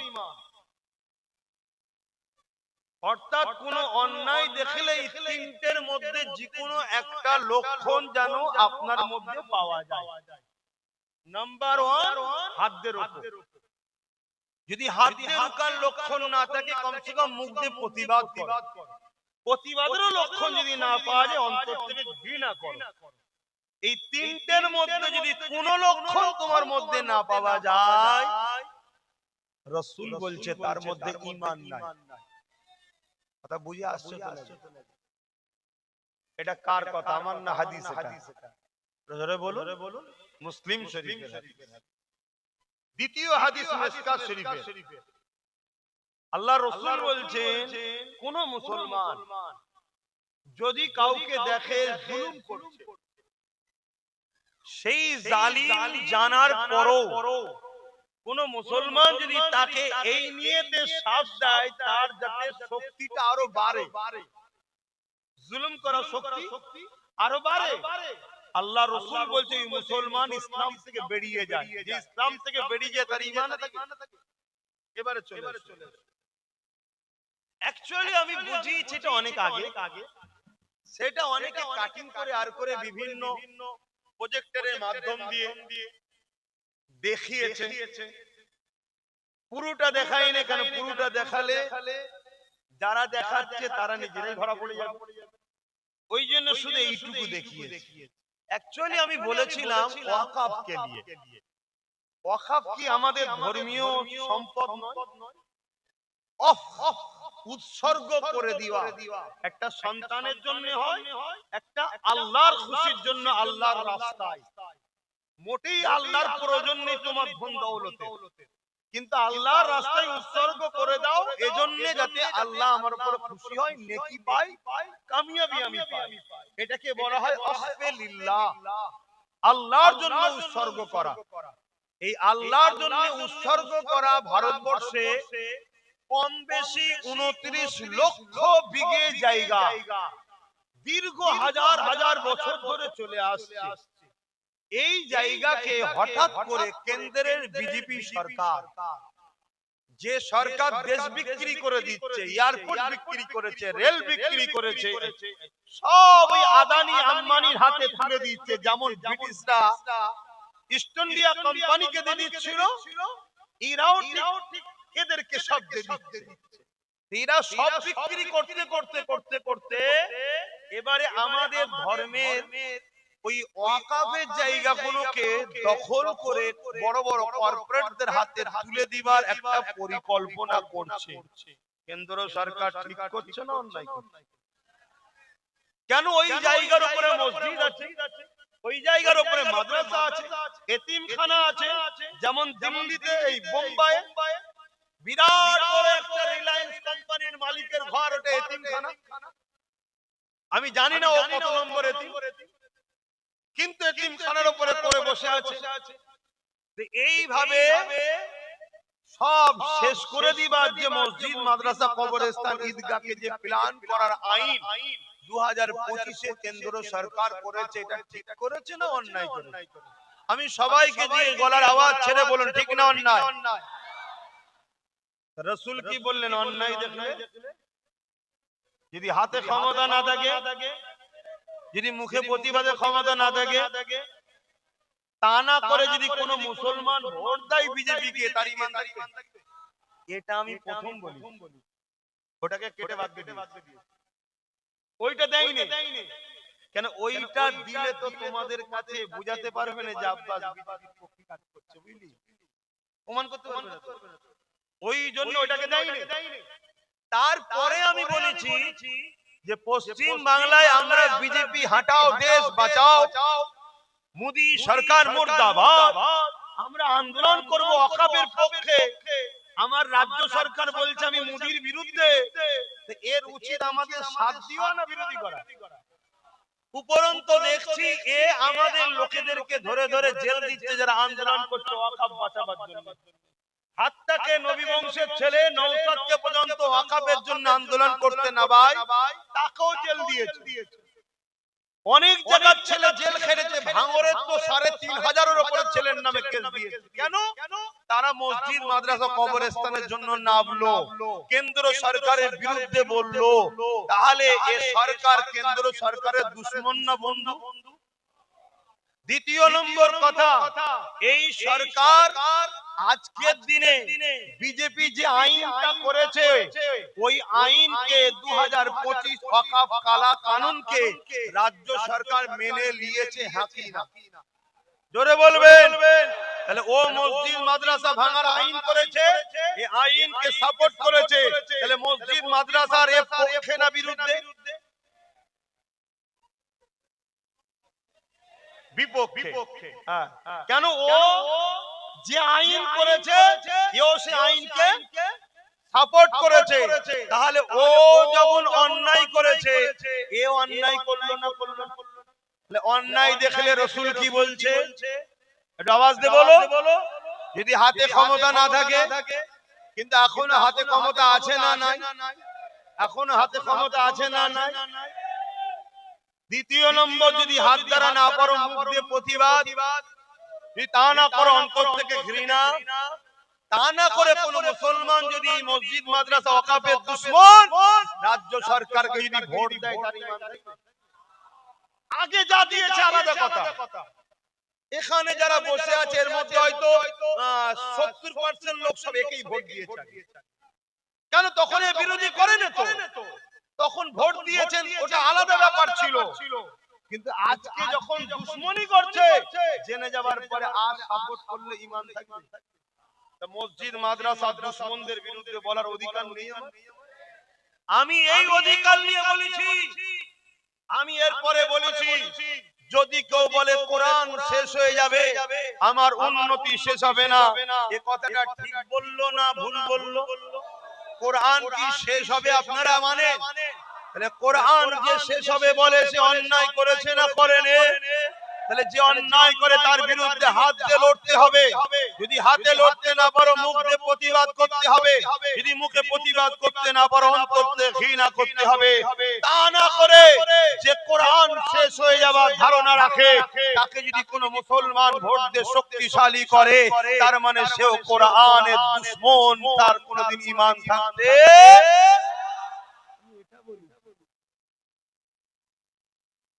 অর্থাৎ কোন অন্যায় দেখলেই তিনটের মধ্যে যে কোনো একটা লক্ষণ যেন আপনার মধ্যে পাওয়া যায়। নাম্বার 1, হাত দিয়ে রোকো। যদি হাত দিয়ে রোকার লক্ষণ না থাকে, কমসে কম মুখ দিয়ে প্রতিবাদ করো। প্রতিবাদেরও লক্ষণ যদি না পাওয়া যায়, অন্তর থেকে ঘৃণা করো। এই তিনটের মধ্যে যদি কোনো লক্ষণ তোমার মধ্যে না পাওয়া যায়, রাসূল বলছে তার মধ্যে ঈমান নাই। কথা বুঝে আসছে তো? এটা কার কথা, আমার না হাদিস? এটা জোরে বলুন। মুসলিম শরীফের হাদিস, দ্বিতীয় হাদিস মিশকাত শরীফের। আল্লাহ রাসূল বলছেন কোন মুসলমান যদি কাউকে দেখে জুলুম করছে, সেই জালিম জানার পরও কোন মুসলমান যদি তাকে এই নিয়তে সাথ দেয় তার যাতে শক্তিটা আরো বাড়ে, জুলুম করার শক্তি আরো বাড়ে, আল্লাহ রাসূল বলছে এই মুসলমান ইসলাম থেকে বেরিয়ে যায়। যে ইসলাম থেকে বেরিয়ে যায় তার ঈমান থাকে। এবারে চলে অ্যাকচুয়ালি আমি বুঝিয়েছি এটা অনেক আগে, সেটা অনেকে কাটিং করে আর করে বিভিন্ন প্রজেক্টরের মাধ্যম দিয়ে দেখিয়েছে। পুরোটা দেখাই না কেন, পুরোটা দেখালে যারা দেখাচ্ছে তারা নিজেরাই ধরা পড়ে যাবে। ওই জন্য শুধু এইটুকু দেখিয়েছি। অ্যাকচুয়ালি আমি বলেছিলাম ওয়াকফকে নিয়ে। ওয়াকফ কি আমাদের ধর্মীয় সম্পদ নয়? উৎসর্গ করে দেওয়া একটা সন্তানের জন্য হয়, একটা আল্লাহর খুশির জন্য, আল্লাহর রাস্তায়। মোটেই আল্লাহর প্রয়োজন নেই তোমার ধন দৌলতে, কিন্তু আল্লাহর রাস্তায় উৎসর্গ করে দাও এজন্য যাতে আল্লাহ আমার উপর খুশি হয়, নেকি পাই, কামিয়াবি আমি পাই। এটাকে বলা হয় ওয়াকফে লিল্লাহ, আল্লাহর জন্য উৎসর্গ করা। এই আল্লাহর জন্য উৎসর্গ করা ভারতবর্ষে কম বেশি 29 লক্ষ বিঘে জায়গা দীর্ঘ হাজার হাজার বছর ধরে চলে আসছে। এই জায়গাকে হঠাৎ করে কেন্দ্রের বিজেপি সরকার, যে সরকার দেশ বিক্রি করে দিচ্ছে, এয়ারপোর্ট বিক্রি করেছে, রেল বিক্রি করেছে, সব ওই আদানি আম্বানির হাতে তুলে দিচ্ছে। যেমন ব্রিটিশরা ইস্ট ইন্ডিয়া কোম্পানিকে দিয়ে দিচ্ছিল, এরাও ঠিক এদেরকে সব দিয়ে দিচ্ছে। এরা সব বিক্রি করতে করতে করতে করতে এবারে আমাদের ধর্মের ওই ওয়াকফের জায়গাগুলোকে দখল করে বড় বড় কর্পোরেটদের হাতে তুলে দিবার একটা পরিকল্পনা করছে কেন্দ্র সরকার। ঠিক করছে না অন্যায় করছে? কেন ওই জায়গার উপরে মসজিদ আছে, ওই জায়গার উপরে মাদ্রাসা আছে, এতিমখানা আছে। যেমন দিল্লিতে, এই বোম্বাই বিরাট বড় একটা রিলায়েন্স কোম্পানির মালিকের ঘর, ওটা এতিমখানা। আমি জানি না ও কত নম্বর এতিম, কিন্তু এতিমখানার উপরে পড়ে বসে আছে। এইভাবে সব শেষ করে দিবার যে মসজিদ, মাদ্রাসা, কবরস্থান, ঈদগাহকে যে প্ল্যান করার আইন 2025-এ কেন্দ্র সরকার করেছে, এটা ঠিক করেছে না অন্যায় করেছে? আমি সবাইকে দিয়ে গলার আওয়াজ ছেড়ে বলুন, ঠিক না অন্যায়? রাসূল কি বললেন? অন্যায় দেখলে যদি হাতে ক্ষমতা না থাকে, যদি মুখে প্রতিবাদের ক্ষমতা না থাকে, তা না করে যদি কোন মুসলমান ভোট দেয় বিজেপিকে, তার ঈমান থাকবে? এটা আমি প্রথম বলি। ওটাকে কেটে বাদ দিয়ে ওইটা দেয়নি কেন? ওইটা দিলে তো তোমাদের কাছে বুঝাতে পারবে না যে আব্বাস বিজেপির পক্ষে কাজ করছে, বুঝলি? প্রমাণ করতে পারবে না। ওই জন্য ওইটাকে দেয়নি। তারপরে আমি বলেছি যে পশ্চিম বাংলায় আমরা বিজেপি হাঁটাও, দেশ বাঁচাও, মোদি সরকার মুর্দাবাদ, আমরা আন্দোলন করব ওয়াকফের পক্ষে। আমার রাজ্য সরকার বলছে আমি মোদির বিরুদ্ধে, এর উচিত আমাদের সাথ দেওয়া না বিরোধী করা? উপরন্ত দেখছি এ আমাদের লোকেদেরকে ধরে ধরে জেল দিচ্ছে যারা আন্দোলন করছে ওয়াকফ বাঁচাবার জন্য। হাত্তাকে নবী বংশের ছেলে নওশাদকে পর্যন্ত ওয়াকফের জন্য আন্দোলন করতে না ভাই, তাকেও জেল দিয়েছে। অনেক জায়গার ছেলে জেল খেটেছে। ভাঙরের তো ৩৫০০-এর উপরে ছেলের নামে কেস দিয়েছে। কেন? তারা মসজিদ, মাদ্রাসা, কবরস্থানের জন্য নামলো, কেন্দ্র সরকারের বিরুদ্ধে বললো। তাহলে এই সরকার কেন্দ্র সরকারের দুশমন না বন্ধু? দ্বিতীয় নম্বর কথা, এই সরকার আজকের দিনে বিজেপি যে আইনটা করেছে, ওই আইনকে 2025 ওয়াকফ কালা কানুনকে রাজ্য সরকার মেনে নিয়েছে, হাকি না? জোরে বলবেন। তাহলে ও মসজিদ মাদ্রাসা ভাঙার আইন করেছে, এই আইনকে সাপোর্ট করেছে, তাহলে মসজিদ মাদ্রাসার এর পক্ষে না বিরুদ্ধে? বিপক্ষে। হ্যাঁ, কেন? ও যে আইন করেছে এও সে আইনকে সাপোর্ট করেছে, তাহলে ও যেমন অন্যায় করেছে এও অন্যায় করলো না? করলো না? তাহলে অন্যায় দেখলে রাসূল কি বলছে? একটু আওয়াজ দিয়ে বলো। যদি হাতে ক্ষমতা না থাকে, কিন্তু এখনো হাতে ক্ষমতা আছে না নাই? এখনো হাতে ক্ষমতা আছে না নাই? দ্বিতীয় নম্বর, যদি হাত দ্বারা না পারো মুখ দিয়ে প্রতিবাদ, যদি তা না করো অন্তর থেকে ঘৃণা, তা না করে কোন মুসলমান যদি মসজিদ মাদ্রাসা ওয়াকাফের দুশমন রাজ্য সরকারকে যদি ভোট দেয়, তার ঈমান থাকবে? আগে যা দিয়েছে আলাদা কথা, এখানে যারা বসে আছে এর মধ্যে হয়তো 70% লোক সব একেই ভোট দিয়েছে। কেন? তখন এর বিরোধী করেন তো, তখন ভোট দিয়েছেন, ওটা আলাদা ব্যাপার ছিল। কিন্তু আজকে যখন দুশমনি করছে, জেনে যাবার পরে আর সাপোর্ট করলে ঈমান থাকবে? মসজিদ মাদ্রাসা দুশমনদের বিরুদ্ধে বলার অধিকার নেই আমার? আমি এই অধিকার নিয়ে বলেছি। আমি এরপরে বলেছি, যদি কেউ বলে কোরআন শেষ হয়ে যাবে, আমার উন্নতি শেষ হবে না, এ কথাটা ঠিক বললো না ভুল বললো? কোরআন কি শেষ হবে আপনারা মানেন? তাহলে কোরআন যে শেষ হবে বলে সে অন্যায় করেছে না করেনি? তাহলে যে অন্যায় করে তার বিরুদ্ধে হাত দিয়ে লড়তে হবে। যদি হাতে লড়তে না পারো মুখ দিয়ে প্রতিবাদ করতে হবে। যদি মুখে প্রতিবাদ করতে না পারো অন্তর দিয়ে ঘৃণা করতে হবে। তা না করে যে কোরআন শেষ হয়ে যাবার ধারণা রাখে, তাকে যদি কোনো মুসলমান ভোট দিয়ে শক্তিশালী করে, তার মানে সেও কোরআনের দুশমন, তার কোনোদিন ঈমান থাকতে।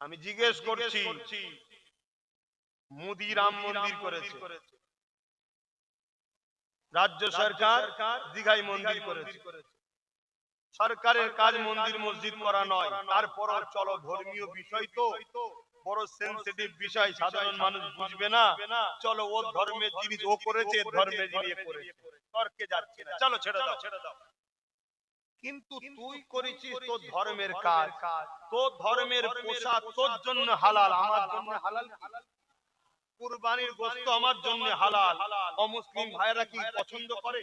আমি জিজ্ঞেস করছি, মোদি রাম মন্দির করেছে, রাজ্য সরকার দীঘায় মন্দির করেছে। সরকারের কাজ মন্দির মসজিদ করা নয়, তারপরও চলো ধর্মীয় বিষয় তো বড় সেনসিটিভ বিষয়, সাধারণ মানুষ বুঝবে না, চলো ওর ধর্মের জিনিস ও করেছে, ধর্মের জিনিস করেছে, তর্কে যাচ্ছে না, চলো ছেড়ে দাও। কিন্তু তুই করেছিস তোর ধর্মের কাজ, তোর ধর্মের পোশাক তোর জন্য হালাল, আমার জন্য হালাল? কুরবানির গোশত আমার জন্য হালাল, অমুসলিম ভাইরা কি পছন্দ করে?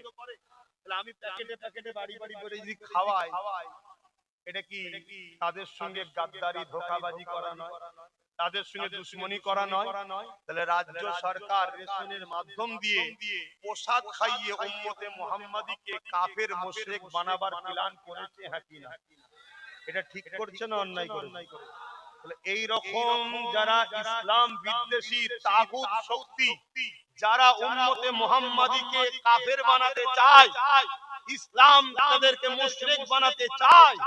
তাহলে আমি প্যাকেটে বাড়ি করে যদি খাওয়াই, এটা কি তাদের সঙ্গে গাদ্দারি ধোঁকাবাজি করা নয়? তাদের সঙ্গে দুশমনি করা নয়? তাহলে রাজ্য সরকার রেশনের মাধ্যম দিয়ে পোশাক খাইয়ে উম্মতে মুহাম্মাদীকে কাফের মুশরিক বানাবার প্ল্যান করেছে, হ্যাঁ কি না? এটা ঠিক করছে না অন্যায় করেছে? এই রকম যারা ইসলাম বিদ্বেষী তাগুত শক্তি, যারা উম্মতে মুহাম্মাদীকে কাফের বানাতে চায়, ইসলাম তাদেরকে মুশরিক বানাতে চায়,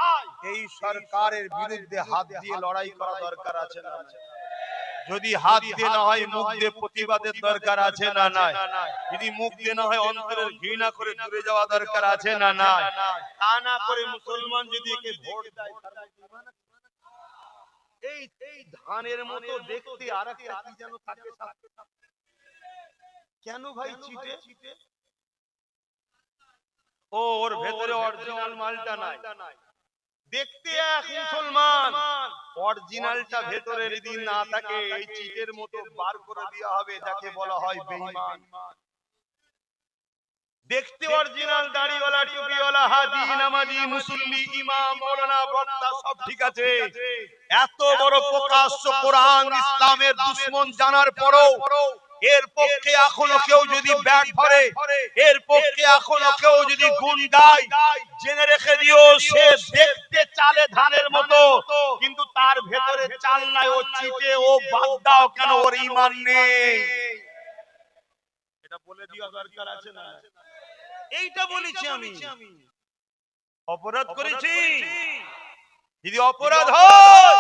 এই সরকারের বিরুদ্ধে হাত দিয়ে লড়াই করা দরকার আছে না? যদি হাত দিয়ে না হয় মুখ দিয়ে প্রতিবাদের দরকার আছে না নাই? যদি মুখ দিয়ে না হয় অন্তরের ঘৃণা করে দূরে যাওয়া দরকার আছে না নাই? তা না করে মুসলমান যদি একে ভোট দেয়, এই ধানের মতো দেখতে আরেকটা কি যেন থাকে, কেন ভাই চিটে? ওর ভেতরে অরিজিনাল মালটা নাই, দেখতে এক মুসলমান, অরিজিনালটা ভেতরে যদি না থাকে এই চিটের মতো বার করে দেওয়া হবে, যাকে বলা হয় বেঈমান। দেখতে অরিজিনাল, দাড়িওয়ালা, টুপিওয়ালা, হাজি, নামাজি, মুসল্লি, ইমাম, মাওলানা, বক্তা সব ঠিক আছে, এত বড় প্রকাশ্য কোরআন ইসলামের দুশমন জানার পরও এর পক্ষে এখনো কেউ যদি ব্যাট ধরে, এর পক্ষে এখনো কেউ যদি গুণ গায়, জেনে রেখে দিও সে দেখতে চালে ধানের মতো, কিন্তু তার ভেতরে চাল নাই, ও চিটে, ও বাদ দাও, কেন ওর ঈমান নেই। এটা বলে দিও দরকার আছে না? এইটা বলেছি আমি। অপরাধ করেছি, যদি অপরাধ হয়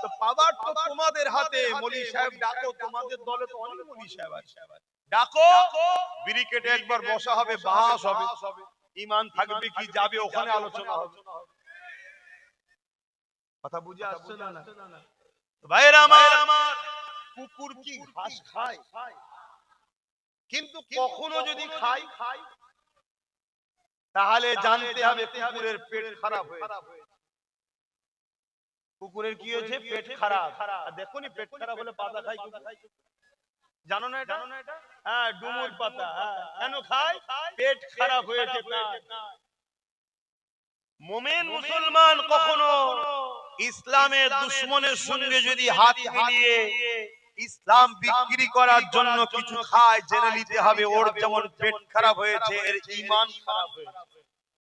তো পাওয়ার তো তোমাদের হাতে। মৌলী সাহেব ডাকো, তোমাদের দলে তো অনেক মৌলী সাহেব আছে, ডাকো, ব্রিকেটে একবার বসা হবে, বাস হবে, ঈমান থাকবে কি যাবে ওখানে আলোচনা হবে। কথা বুঝে আসছে না? ভাইরা আমার, কুকুর কি ঘাস খায়? কিন্তু কখনো যদি খায়, তাহলে জানতে হবে কুকুরের পেট খারাপ হয়েছে। কুকুরের কি হয়েছে? পেট খারাপ। আর দেখুন পেট খারাপ হলে পাতা খায় কুকুর, জানো না এটা? হ্যাঁ, ডুমুর পাতা। কেন খায়? পেট খারাপ হয়েছে তার। মুমিন মুসলমান কখনো ইসলামের দুশমনের সঙ্গে যদি হাত মিলিয়ে ইসলাম বিক্রি করার জন্য কিছু খায়, জেনে নিতে হবে ওর যেমন পেট খারাপ হয়েছে এর ঈমান খারাপ হয়েছে।